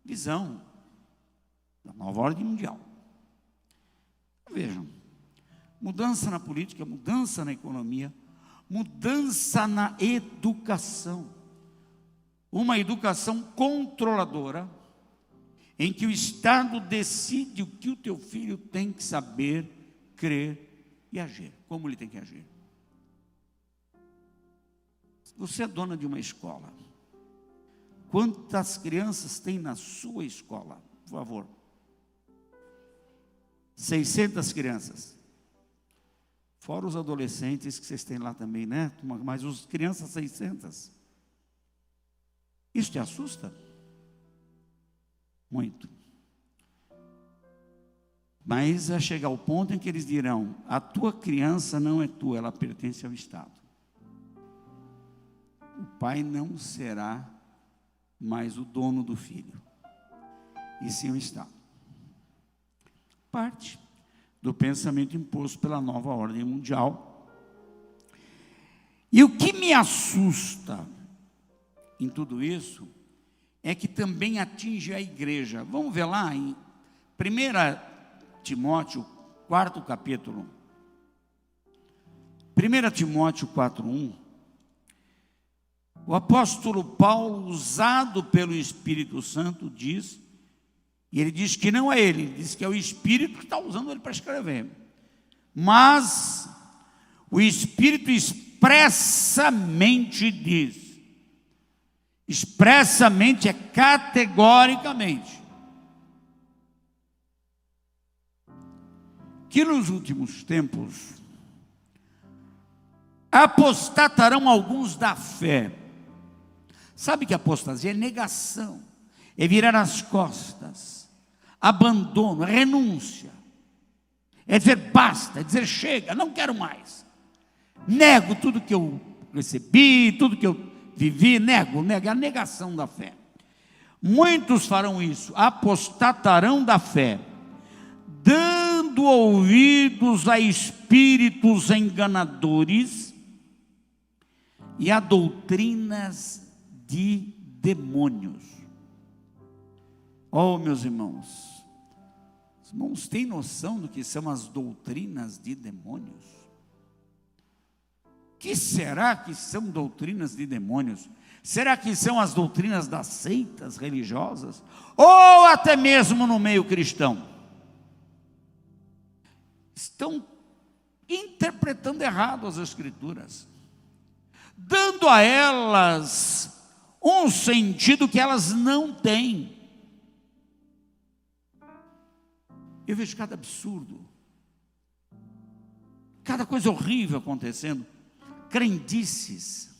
visão da nova ordem mundial. Vejam, mudança na política, mudança na economia, mudança na educação. Uma educação controladora, em que o Estado decide o que o teu filho tem que saber, crer e agir. Como ele tem que agir. Você é dona de uma escola. Quantas crianças tem na sua escola? Por favor. 600 crianças. Fora os adolescentes que vocês têm lá também, né? Mas os crianças 600. Isso te assusta? Muito. Mas vai chegar ao ponto em que eles dirão: a tua criança não é tua, ela pertence ao Estado. O pai não será mais o dono do filho, e sim o Estado. Parte do pensamento imposto pela nova ordem mundial. E o que me assusta em tudo isso é que também atinge a igreja. Vamos ver lá em 1 Timóteo, 4º capítulo. 1 Timóteo 4:1. O apóstolo Paulo, usado pelo Espírito Santo, diz, e ele diz que não é ele diz que é o Espírito que está usando ele para escrever. Mas o Espírito expressamente diz, expressamente é categoricamente, que nos últimos tempos apostatarão alguns da fé. Sabe que apostasia é negação, é virar as costas, abandono, é renúncia, é dizer basta, é dizer chega, não quero mais, nego tudo que eu recebi, tudo que eu vivi, nego, é a negação da fé. Muitos farão isso, apostatarão da fé, dando ouvidos a espíritos enganadores e a doutrinas de demônios. Oh, meus irmãos, os irmãos têm noção do que são as doutrinas de demônios? Que será que são doutrinas de demônios? Será que são as doutrinas das seitas religiosas? Ou até mesmo no meio cristão? Estão interpretando errado as Escrituras, dando a elas um sentido que elas não têm. Eu vejo cada absurdo, cada coisa horrível acontecendo, crendices,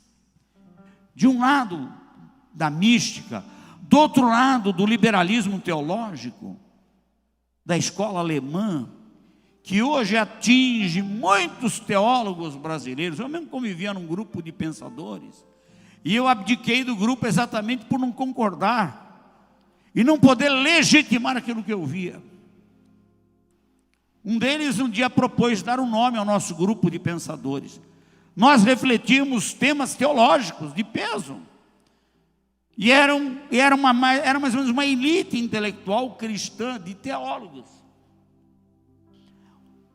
de um lado da mística, do outro lado do liberalismo teológico, da escola alemã, que hoje atinge muitos teólogos brasileiros. Eu mesmo convivia num grupo de pensadores, e eu abdiquei do grupo exatamente por não concordar, e não poder legitimar aquilo que eu via. Um deles um dia propôs dar um nome ao nosso grupo de pensadores. Nós refletimos temas teológicos de peso. E era mais ou menos uma elite intelectual cristã de teólogos.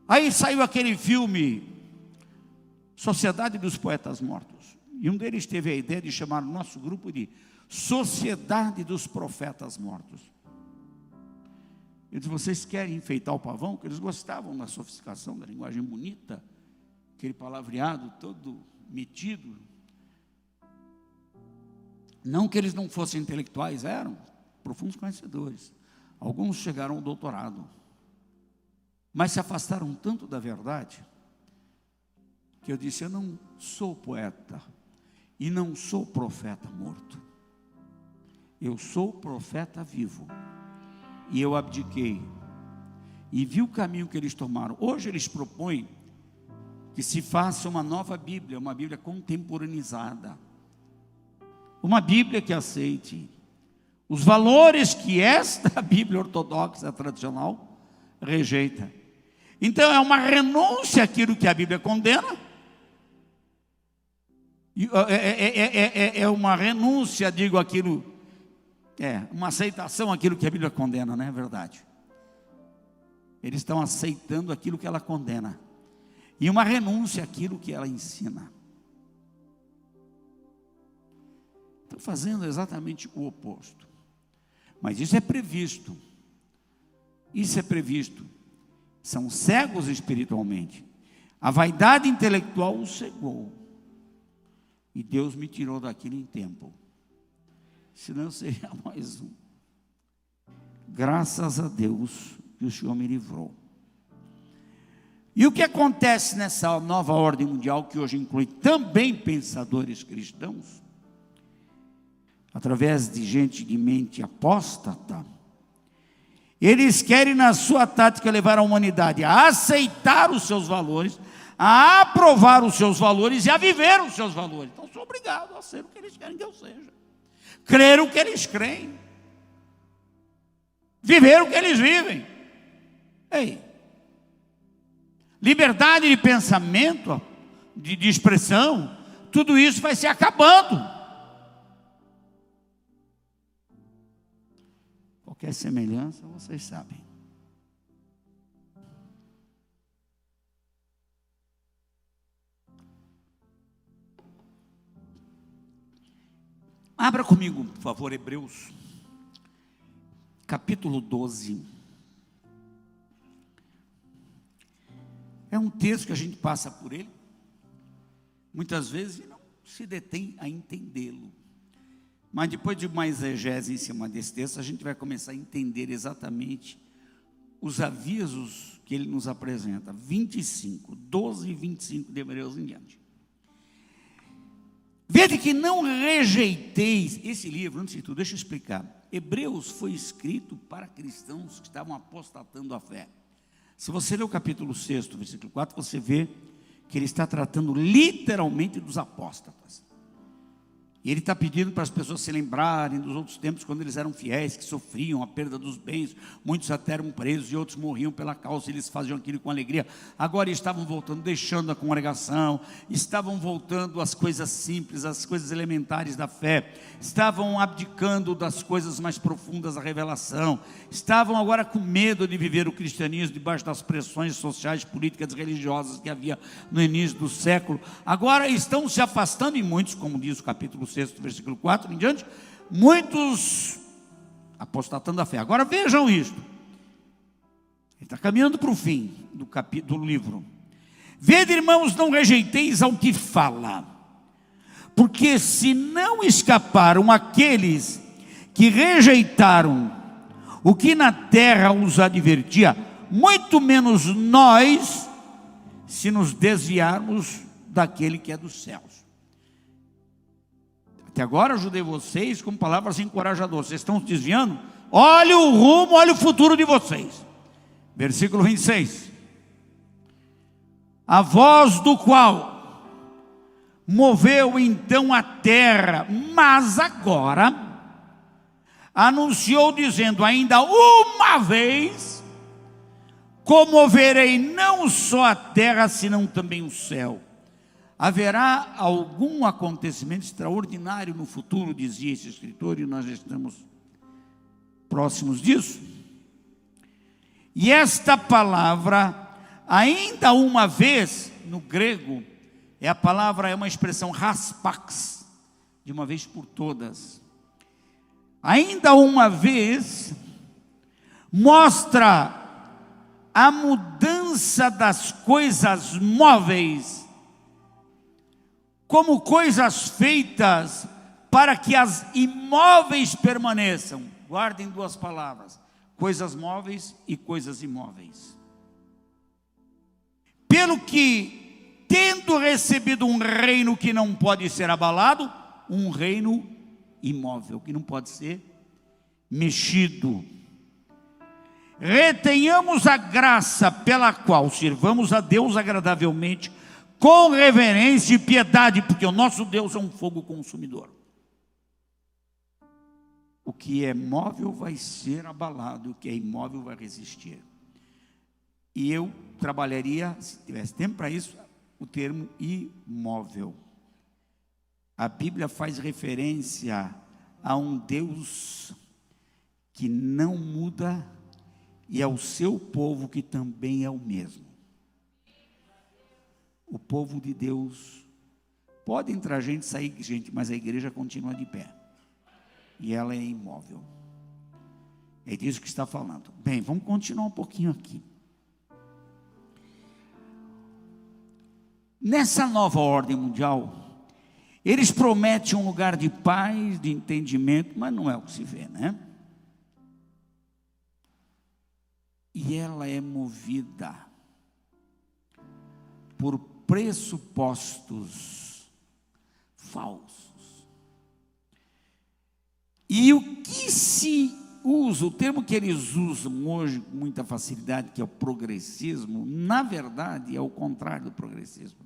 Aí saiu aquele filme Sociedade dos Poetas Mortos. E um deles teve a ideia de chamar o nosso grupo de Sociedade dos Profetas Mortos. Eles, vocês querem enfeitar o pavão? Porque eles gostavam da sofisticação, da linguagem bonita, aquele palavreado todo metido. Não que eles não fossem intelectuais, eram profundos conhecedores. Alguns chegaram ao doutorado, mas se afastaram tanto da verdade, que eu disse: eu não sou poeta e não sou profeta morto, eu sou profeta vivo. E eu abdiquei e vi o caminho que eles tomaram. Hoje eles propõem que se faça uma nova Bíblia, uma Bíblia contemporaneizada, uma Bíblia que aceite os valores que esta Bíblia ortodoxa tradicional rejeita. Então é uma renúncia àquilo que a Bíblia condena, é uma renúncia, digo, aquilo, uma aceitação àquilo que a Bíblia condena, não é verdade? Eles estão aceitando aquilo que ela condena, e uma renúncia àquilo que ela ensina. Estão fazendo exatamente o oposto. Mas isso é previsto. Isso é previsto. São cegos espiritualmente. A vaidade intelectual os cegou. E Deus me tirou daquilo em tempo. Senão seria mais um. Graças a Deus que o Senhor me livrou. E o que acontece nessa nova ordem mundial, que hoje inclui também pensadores cristãos, através de gente de mente apóstata, eles querem na sua tática levar a humanidade a aceitar os seus valores, a aprovar os seus valores e a viver os seus valores. Então sou obrigado a ser o que eles querem que eu seja, crer o que eles creem, viver o que eles vivem. Ei, liberdade de pensamento, de expressão, tudo isso vai se acabando. Qualquer semelhança, vocês sabem. Abra comigo, por favor, Hebreus, capítulo 12. É um texto que a gente passa por ele, muitas vezes, e não se detém a entendê-lo. Mas depois de uma exegese em cima desse texto, a gente vai começar a entender exatamente os avisos que ele nos apresenta. 12 e 25 de Hebreus em diante. Vede que não rejeiteis esse livro. Antes de tudo, deixa eu explicar. Hebreus foi escrito para cristãos que estavam apostatando a fé. Se você ler o capítulo 6, versículo 4, você vê que ele está tratando literalmente dos apóstatas. E ele está pedindo para as pessoas se lembrarem dos outros tempos, quando eles eram fiéis, que sofriam a perda dos bens, muitos até eram presos e outros morriam pela causa, eles faziam aquilo com alegria. Agora estavam voltando, deixando a congregação, estavam voltando às coisas simples, às coisas elementares da fé, estavam abdicando das coisas mais profundas da revelação, estavam agora com medo de viver o cristianismo debaixo das pressões sociais, políticas e religiosas que havia no início do século. Agora estão se afastando, e muitos, como diz o capítulo 6, versículo 4 em diante, muitos apostatando a fé. Agora vejam isto, ele está caminhando para o fim do livro. Vede, irmãos, não rejeiteis ao que fala, porque se não escaparam aqueles que rejeitaram o que na terra os advertia, muito menos nós, se nos desviarmos daquele que é dos céus. Até agora ajudei vocês com palavras encorajadoras. Vocês estão se desviando? Olha o rumo, olha o futuro de vocês. Versículo 26. A voz do qual moveu então a terra, mas agora anunciou dizendo: ainda uma vez comoverei não só a terra, senão também o céu. haverá algum acontecimento extraordinário no futuro, dizia esse escritor, e nós já estamos próximos disso. E esta palavra, ainda uma vez, no grego, é uma expressão raspax, de uma vez por todas. Ainda uma vez, mostra a mudança das coisas móveis, como coisas feitas para que as imóveis permaneçam. Guardem duas palavras: coisas móveis e coisas imóveis. Pelo que, tendo recebido um reino que não pode ser abalado, um reino imóvel, que não pode ser mexido, retenhamos a graça pela qual sirvamos a Deus agradavelmente, com reverência e piedade, porque o nosso Deus é um fogo consumidor. O que é móvel vai ser abalado, o que é imóvel vai resistir. E eu trabalharia, se tivesse tempo para isso, o termo imóvel. A Bíblia faz referência a um Deus que não muda e ao seu povo que também é o mesmo. O povo de Deus, pode entrar gente, sair gente, mas a igreja continua de pé. E ela é imóvel. É disso que está falando. Bem, vamos continuar um pouquinho aqui. Nessa nova ordem mundial, eles prometem um lugar de paz, de entendimento, mas não é o que se vê, né? E ela é movida por pressupostos falsos. E o que se usa, o termo que eles usam hoje com muita facilidade, que é o progressismo, na verdade é o contrário do progressismo.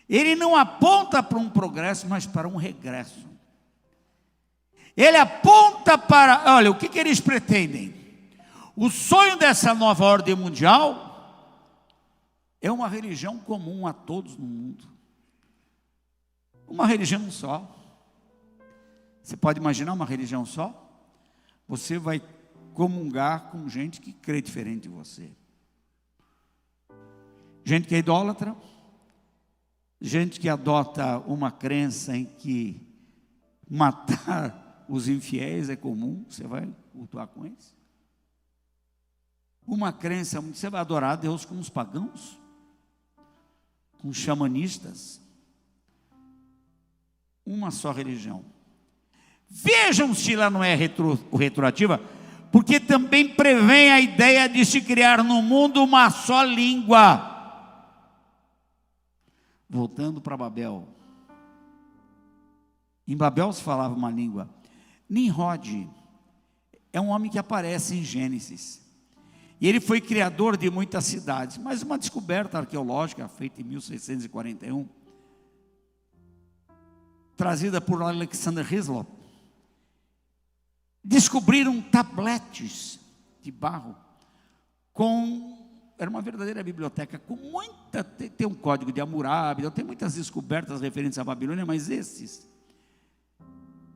Ele não aponta para um progresso, mas para um regresso. Ele aponta para, olha, o que eles pretendem? O sonho dessa nova ordem mundial é uma religião comum a todos no mundo. Uma religião só. Você pode imaginar uma religião só? Você vai comungar com gente que crê diferente de você. Gente que é idólatra. Gente que adota uma crença em que matar os infiéis é comum. Você vai cultuar com eles? Uma crença, você vai adorar a Deus com os pagãos? Com os xamanistas? Uma só religião. Vejam se ela não é retroativa, porque também prevém a ideia de se criar no mundo uma só língua. Voltando para Babel. Em Babel se falava uma língua. Nimrod é um homem que aparece em Gênesis. E ele foi criador de muitas cidades. Mas uma descoberta arqueológica feita em 1641, trazida por Alexander Hislop, descobriram tabletes de barro era uma verdadeira biblioteca com tem um código de Hammurabi, tem muitas descobertas referentes à Babilônia, mas esses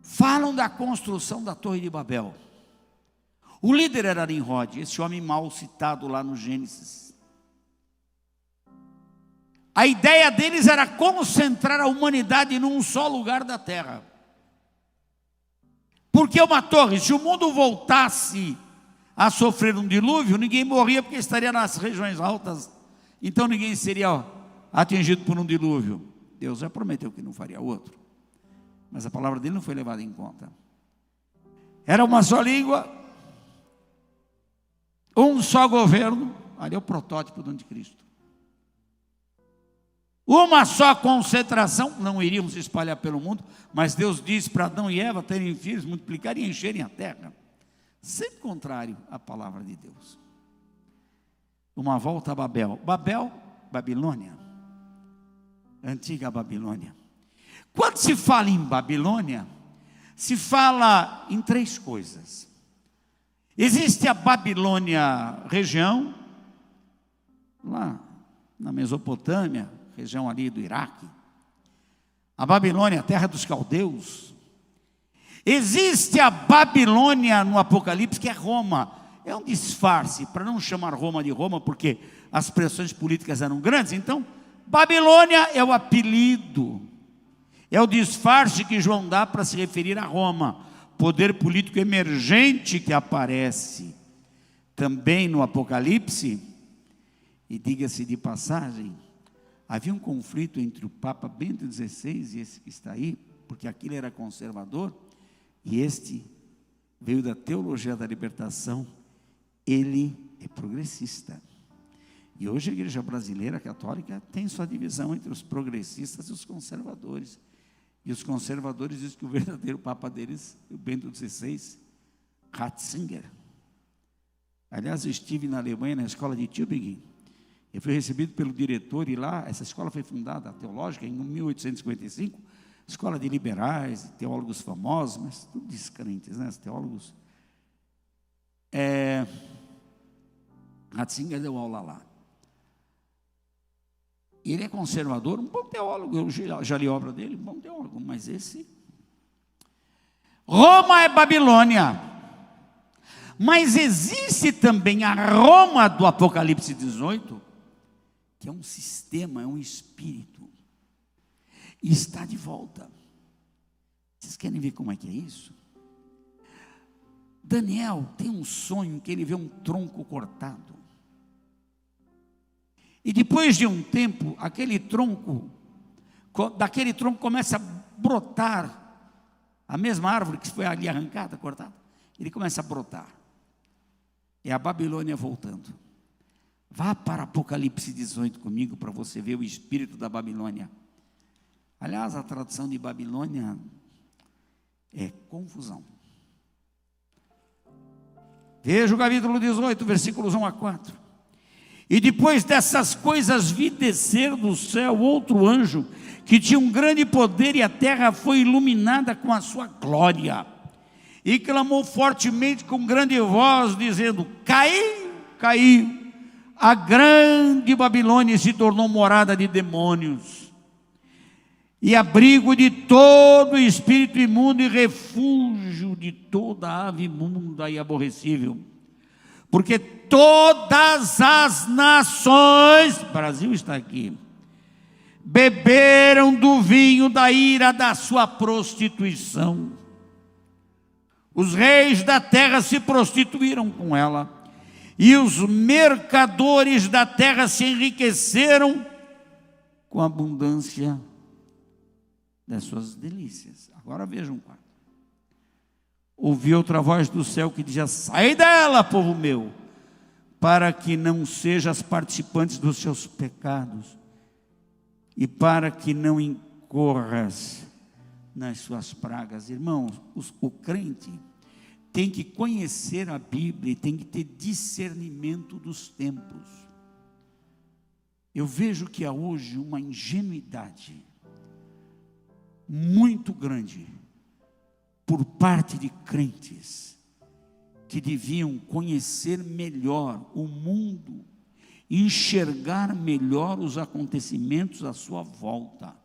falam da construção da Torre de Babel. O líder era Nimrod, esse homem mal citado lá no Gênesis. A ideia deles era concentrar a humanidade num só lugar da terra. Porque uma torre, se o mundo voltasse a sofrer um dilúvio, ninguém morria porque estaria nas regiões altas, então ninguém seria atingido por um dilúvio. Deus já prometeu que não faria outro, mas a palavra dele não foi levada em conta. Era uma só língua, um só governo, ali é o protótipo do anticristo. Uma só concentração, não iriam se espalhar pelo mundo, mas Deus disse para Adão e Eva terem filhos, multiplicarem e encherem a terra. Sempre contrário à palavra de Deus. Uma volta a Babel. Babel, Babilônia. Antiga Babilônia. Quando se fala em Babilônia, se fala em três coisas. Existe a Babilônia região, lá na Mesopotâmia, região ali do Iraque. A Babilônia, a terra dos caldeus. Existe a Babilônia no Apocalipse, que é Roma. É um disfarce, para não chamar Roma de Roma, porque as pressões políticas eram grandes. Então, Babilônia é o apelido, é o disfarce que João dá para se referir a Roma, poder político emergente que aparece também no Apocalipse. E diga-se de passagem, havia um conflito entre o Papa Bento XVI e esse que está aí, porque aquele era conservador, e este veio da teologia da libertação, ele é progressista. E hoje a igreja brasileira católica tem sua divisão entre os progressistas e os conservadores. E os conservadores dizem que o verdadeiro Papa deles, o Bento XVI, Ratzinger. Aliás, eu estive na Alemanha, na escola de Tübingen. Eu fui recebido pelo diretor, e lá, essa escola foi fundada, teológica, em 1855, escola de liberais, teólogos famosos, mas tudo descrentes, né? Teólogos. Ratzinger deu aula lá. Ele é conservador, um bom teólogo, eu já li a obra dele, um bom teólogo, mas esse... Roma é Babilônia, mas existe também a Roma do Apocalipse 18, que é um sistema, é um espírito, e está de volta. Vocês querem ver como é que é isso? Daniel tem um sonho que ele vê um tronco cortado. E depois de um tempo, daquele tronco começa a brotar, a mesma árvore que foi ali arrancada, cortada, ele começa a brotar. É a Babilônia voltando. Vá para Apocalipse 18 comigo, para você ver o espírito da Babilônia. Aliás, a tradução de Babilônia é confusão. Veja o capítulo 18, versículos 1 a 4. E depois dessas coisas vi descer do céu outro anjo, que tinha um grande poder, e a terra foi iluminada com a sua glória. E clamou fortemente com grande voz, dizendo: caiu, caiu, a grande Babilônia se tornou morada de demônios, e abrigo de todo espírito imundo, e refúgio de toda ave imunda e aborrecível. Porque todas as nações, o Brasil está aqui, beberam do vinho da ira da sua prostituição. Os reis da terra se prostituíram com ela, e os mercadores da terra se enriqueceram com a abundância das suas delícias. Agora vejam um quarto. Ouvi outra voz do céu que dizia: sai dela, povo meu, para que não sejas participantes dos seus pecados, e para que não incorras nas suas pragas. Irmãos, o crente tem que conhecer a Bíblia, tem que ter discernimento dos tempos. Eu vejo que há hoje uma ingenuidade muito grande por parte de crentes que deviam conhecer melhor o mundo, enxergar melhor os acontecimentos à sua volta,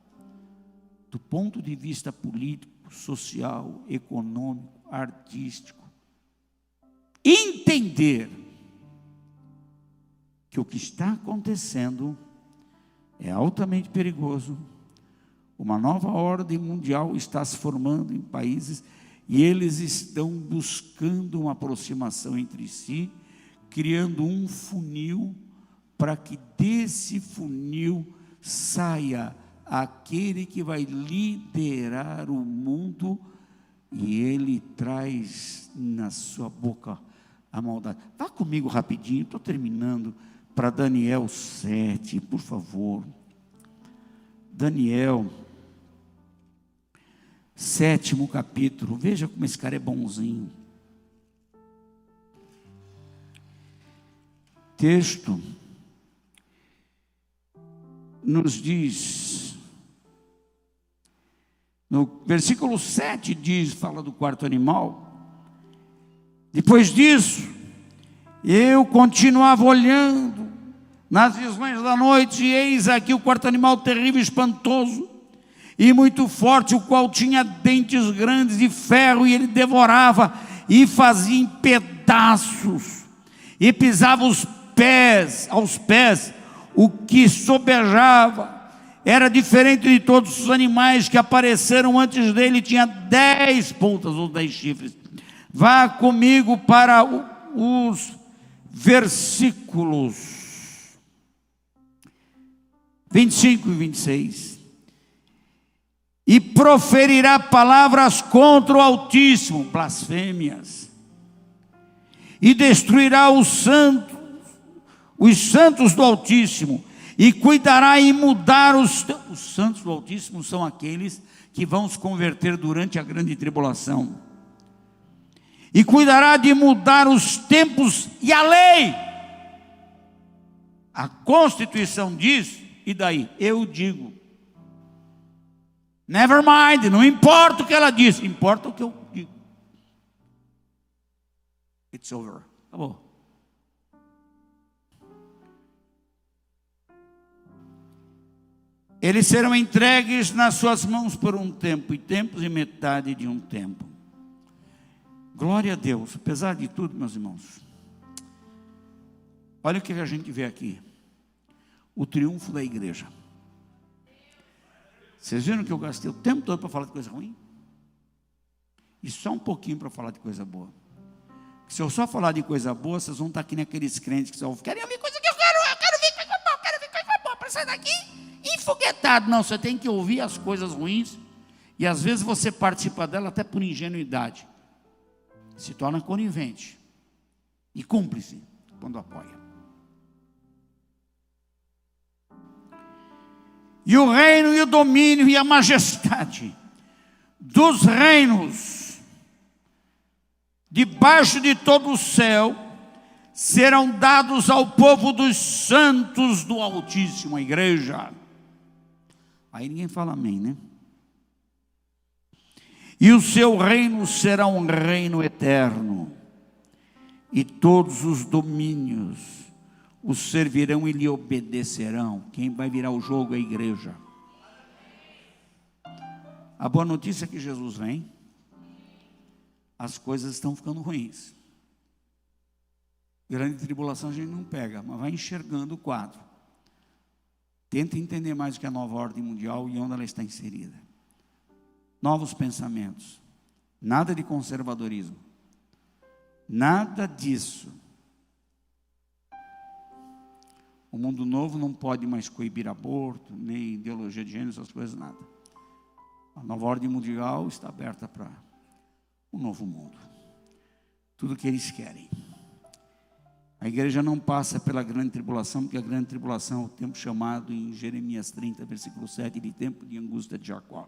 do ponto de vista político, social, econômico, artístico. Entender que o que está acontecendo é altamente perigoso. Uma nova ordem mundial está se formando em países, e eles estão buscando uma aproximação entre si, criando um funil, para que desse funil saia aquele que vai liderar o mundo, e ele traz na sua boca a maldade. Vá comigo rapidinho, estou terminando, para Daniel 7, por favor. Daniel, 7º capítulo. Veja como esse cara é bonzinho. Texto nos diz, no versículo 7 diz, fala do quarto animal. Depois disso, eu continuava olhando nas visões da noite, eis aqui o quarto animal terrível e espantoso, e muito forte, o qual tinha dentes grandes de ferro, e ele devorava e fazia em pedaços, e pisava aos pés o que sobejava. Era diferente de todos os animais que apareceram antes dele, tinha 10 pontas ou 10 chifres. Vá comigo para os versículos 25 e 26. E proferirá palavras contra o Altíssimo, blasfêmias, e destruirá os santos do Altíssimo, e cuidará em mudar os santos do Altíssimo são aqueles que vão se converter durante a grande tribulação, e cuidará de mudar os tempos e a lei. A Constituição diz, e daí? Eu digo. Never mind, não importa o que ela diz, importa o que eu digo. It's over, acabou. Eles serão entregues nas suas mãos por um tempo, e tempos e metade de um tempo. Glória a Deus. Apesar de tudo, meus irmãos, olha o que a gente vê aqui: o triunfo da igreja. Vocês viram que eu gastei o tempo todo para falar de coisa ruim? E só um pouquinho para falar de coisa boa. Se eu só falar de coisa boa, vocês vão estar aqui naqueles crentes que só querem ouvir coisa que eu quero ouvir coisa boa, quero ouvir coisa boa, para sair daqui enfoguetado. Não, você tem que ouvir as coisas ruins, e às vezes você participa dela até por ingenuidade, se torna conivente e cúmplice quando apoia. E o reino e o domínio e a majestade dos reinos debaixo de todo o céu serão dados ao povo dos santos do Altíssimo, a igreja. Aí ninguém fala amém, né? E o seu reino será um reino eterno, e todos os domínios o servirão e lhe obedecerão. Quem vai virar o jogo é a igreja. A boa notícia é que Jesus vem. As coisas estão ficando ruins. Grande tribulação a gente não pega, mas vai enxergando o quadro. Tenta entender mais o que é a nova ordem mundial e onde ela está inserida. Novos pensamentos. Nada de conservadorismo. Nada disso. O mundo novo não pode mais coibir aborto, nem ideologia de gênero, essas coisas, nada. A nova ordem mundial está aberta para um novo mundo. Tudo que eles querem. A igreja não passa pela grande tribulação, porque a grande tribulação é o tempo chamado em Jeremias 30, versículo 7, de tempo de angústia de Jacó.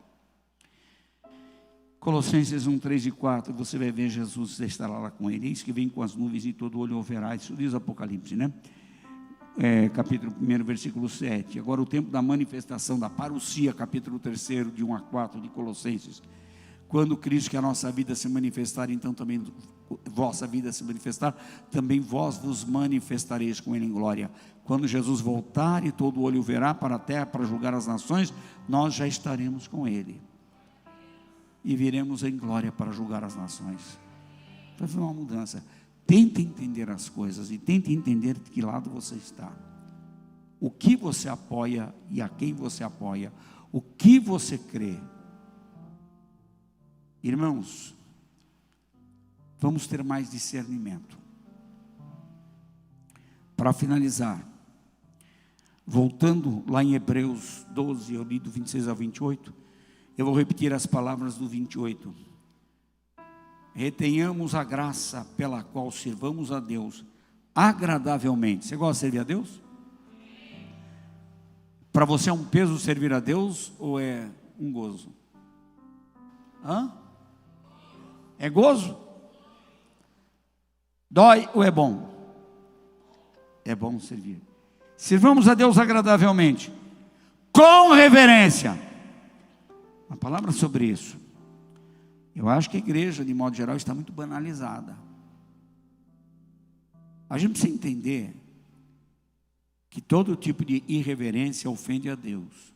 Colossenses 1, 3 e 4, você vai ver Jesus estará lá com ele. Eis que vem com as nuvens e todo olho o verá. Isso diz Apocalipse, né? Capítulo 1, versículo 7. Agora o tempo da manifestação, da parousia, capítulo 3, de 1 a 4 de Colossenses. Quando Cristo, que a nossa vida se manifestar, então também vossa vida se manifestar, também vós vos manifestareis com ele em glória. Quando Jesus voltar e todo olho verá para a terra para julgar as nações, nós já estaremos com ele. E viremos em glória para julgar as nações. Vai fazer uma mudança. Tente entender as coisas e tente entender de que lado você está. O que você apoia e a quem você apoia. O que você crê. Irmãos, vamos ter mais discernimento. Para finalizar, voltando lá em Hebreus 12, eu li do 26 ao 28, eu vou repetir as palavras do 28. Retenhamos a graça pela qual sirvamos a Deus agradavelmente. Você gosta de servir a Deus? Para você é um peso servir a Deus ou é um gozo? É gozo? Dói ou é bom? É bom servir. Sirvamos a Deus agradavelmente, com reverência. Uma palavra sobre isso. Eu acho que a igreja, de modo geral, está muito banalizada. A gente precisa entender que todo tipo de irreverência ofende a Deus.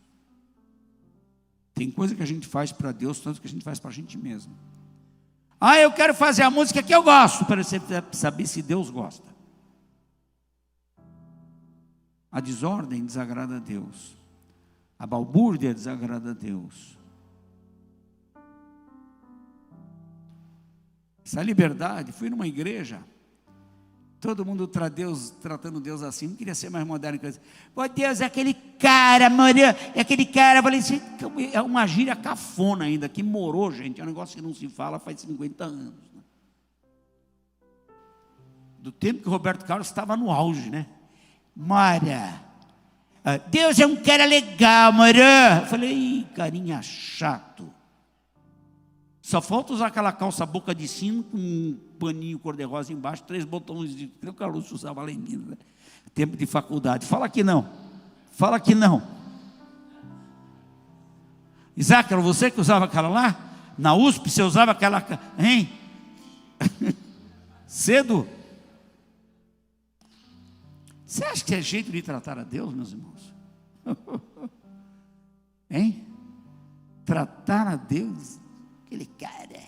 Tem coisa que a gente faz para Deus, tanto que a gente faz para a gente mesmo. Eu quero fazer a música que eu gosto, para você saber se Deus gosta. A desordem desagrada a Deus. A balbúrdia desagrada a Deus. Essa liberdade, fui numa igreja, todo mundo tratando Deus assim, não queria ser mais moderno. Pô, Deus é aquele cara, mano, é aquele cara. Eu falei assim, é uma gíria cafona ainda, que morou, gente, é um negócio que não se fala faz 50 anos. Né? Do tempo que o Roberto Carlos estava no auge, né? Mara, Deus é um cara legal, Mara. Eu falei, carinha chato. Só falta usar aquela calça boca de sino com um paninho cor-de-rosa embaixo, 3 botões de que o Carlos usava lá em Minas, né? Tempo de faculdade. Fala que não. Fala que não. Isaac, era você que usava aquela lá? Na USP você usava aquela, hein? Cedo? Você acha que é jeito de tratar a Deus, meus irmãos? Hein? Tratar a Deus, aquele cara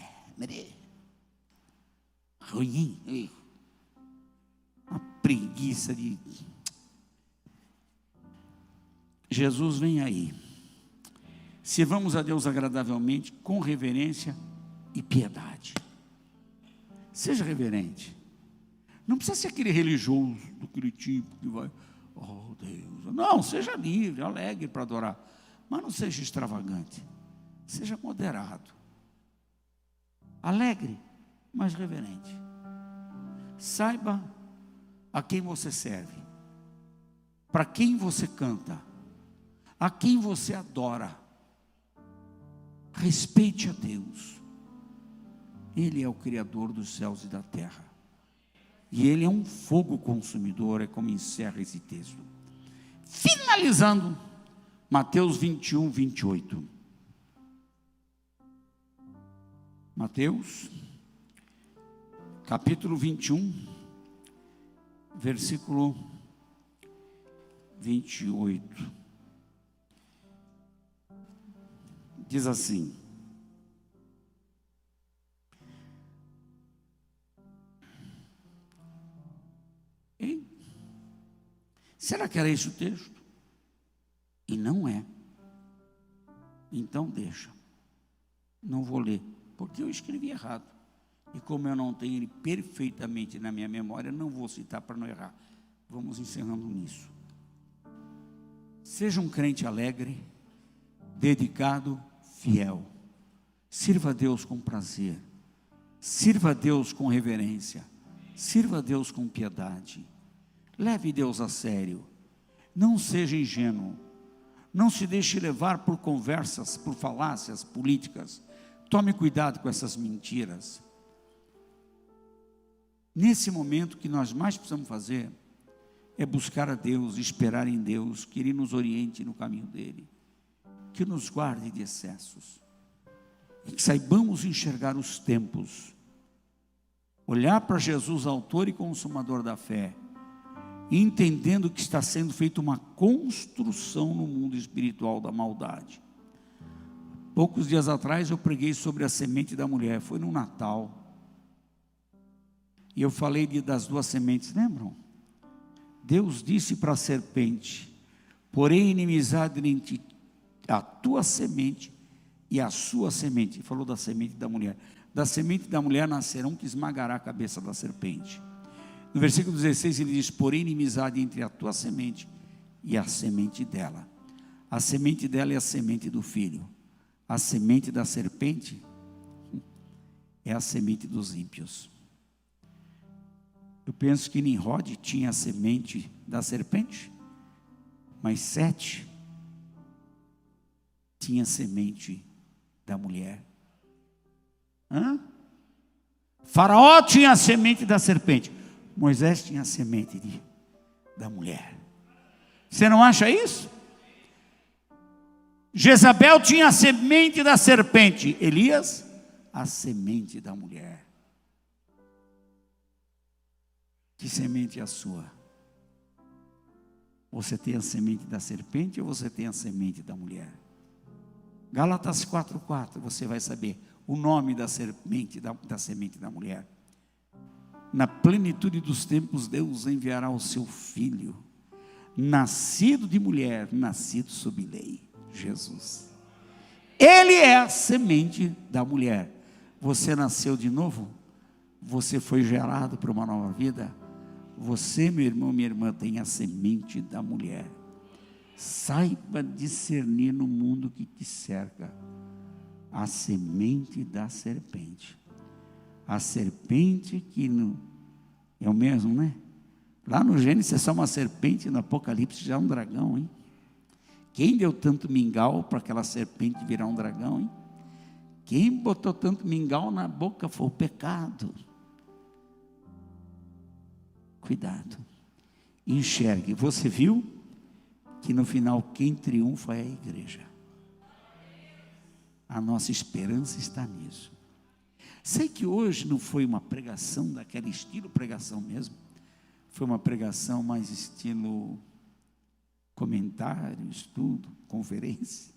ruim, uma preguiça de... Jesus vem aí. Sirvamos a Deus agradavelmente, com reverência e piedade. Seja reverente. Não precisa ser aquele religioso, daquele tipo que vai, oh Deus. Não, seja livre, alegre para adorar. Mas não seja extravagante. Seja moderado. Alegre, mas reverente. Saiba a quem você serve. Para quem você canta. A quem você adora. Respeite a Deus. Ele é o Criador dos céus e da terra. E Ele é um fogo consumidor, é como encerra esse texto. Finalizando, Mateus 21, 28. Mateus, capítulo 21, versículo 28. Diz assim: será que era esse o texto? E não é. Então deixa. Não vou ler, porque eu escrevi errado. E como eu não tenho ele perfeitamente na minha memória, não vou citar para não errar. Vamos encerrando nisso. Seja um crente alegre, dedicado, fiel. Sirva a Deus com prazer. Sirva a Deus com reverência. Sirva a Deus com piedade. Leve Deus a sério. Não seja ingênuo. Não se deixe levar por conversas, por falácias políticas. Tome cuidado com essas mentiras. Nesse momento, o que nós mais precisamos fazer é buscar a Deus, esperar em Deus, que Ele nos oriente no caminho dEle, que nos guarde de excessos, e que saibamos enxergar os tempos, olhar para Jesus, autor e consumador da fé, e entendendo que está sendo feita uma construção no mundo espiritual da maldade. Poucos dias atrás eu preguei sobre a semente da mulher, foi no Natal, e eu falei das 2 sementes, lembram? Deus disse para a serpente: porém inimizade entre a tua semente e a sua semente. Ele falou da semente da mulher. Da semente da mulher nascerá um que esmagará a cabeça da serpente. No versículo 16 ele diz: porém inimizade entre a tua semente e a semente dela. A semente dela é a semente do filho. A semente da serpente é a semente dos ímpios. Eu penso que Nimrod tinha a semente da serpente, mas 7 tinha a semente da mulher. Faraó tinha a semente da serpente, Moisés tinha a semente da mulher. Você não acha isso? Jezabel tinha a semente da serpente, Elias a semente da mulher. Que semente é a sua? Você tem a semente da serpente ou você tem a semente da mulher? Gálatas 4:4, você vai saber o nome da semente da mulher. Na plenitude dos tempos, Deus enviará o seu filho, nascido de mulher, nascido sob lei, Jesus. Ele é a semente da mulher. Você nasceu de novo? Você foi gerado para uma nova vida? Você, meu irmão, minha irmã, tem a semente da mulher. Saiba discernir no mundo que te cerca a semente da serpente. A serpente que é o mesmo, né? Lá no Gênesis é só uma serpente, no Apocalipse já é um dragão, hein? Quem deu tanto mingau para aquela serpente virar um dragão, hein? Quem botou tanto mingau na boca foi o pecado. Cuidado, enxergue. Você viu que no final quem triunfa é a igreja. A nossa esperança está nisso. Sei que hoje não foi uma pregação daquele estilo pregação mesmo, foi uma pregação mais estilo comentário, estudo, conferência.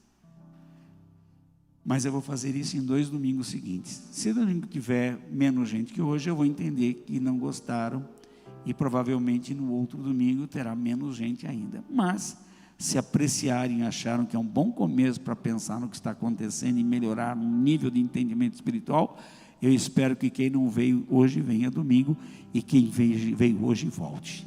Mas eu vou fazer isso em 2 domingos seguintes. Se domingo tiver menos gente que hoje, eu vou entender que não gostaram, e provavelmente no outro domingo terá menos gente ainda. Mas, se apreciarem e acharam que é um bom começo para pensar no que está acontecendo e melhorar o nível de entendimento espiritual, eu espero que quem não veio hoje venha domingo, e quem veio hoje volte.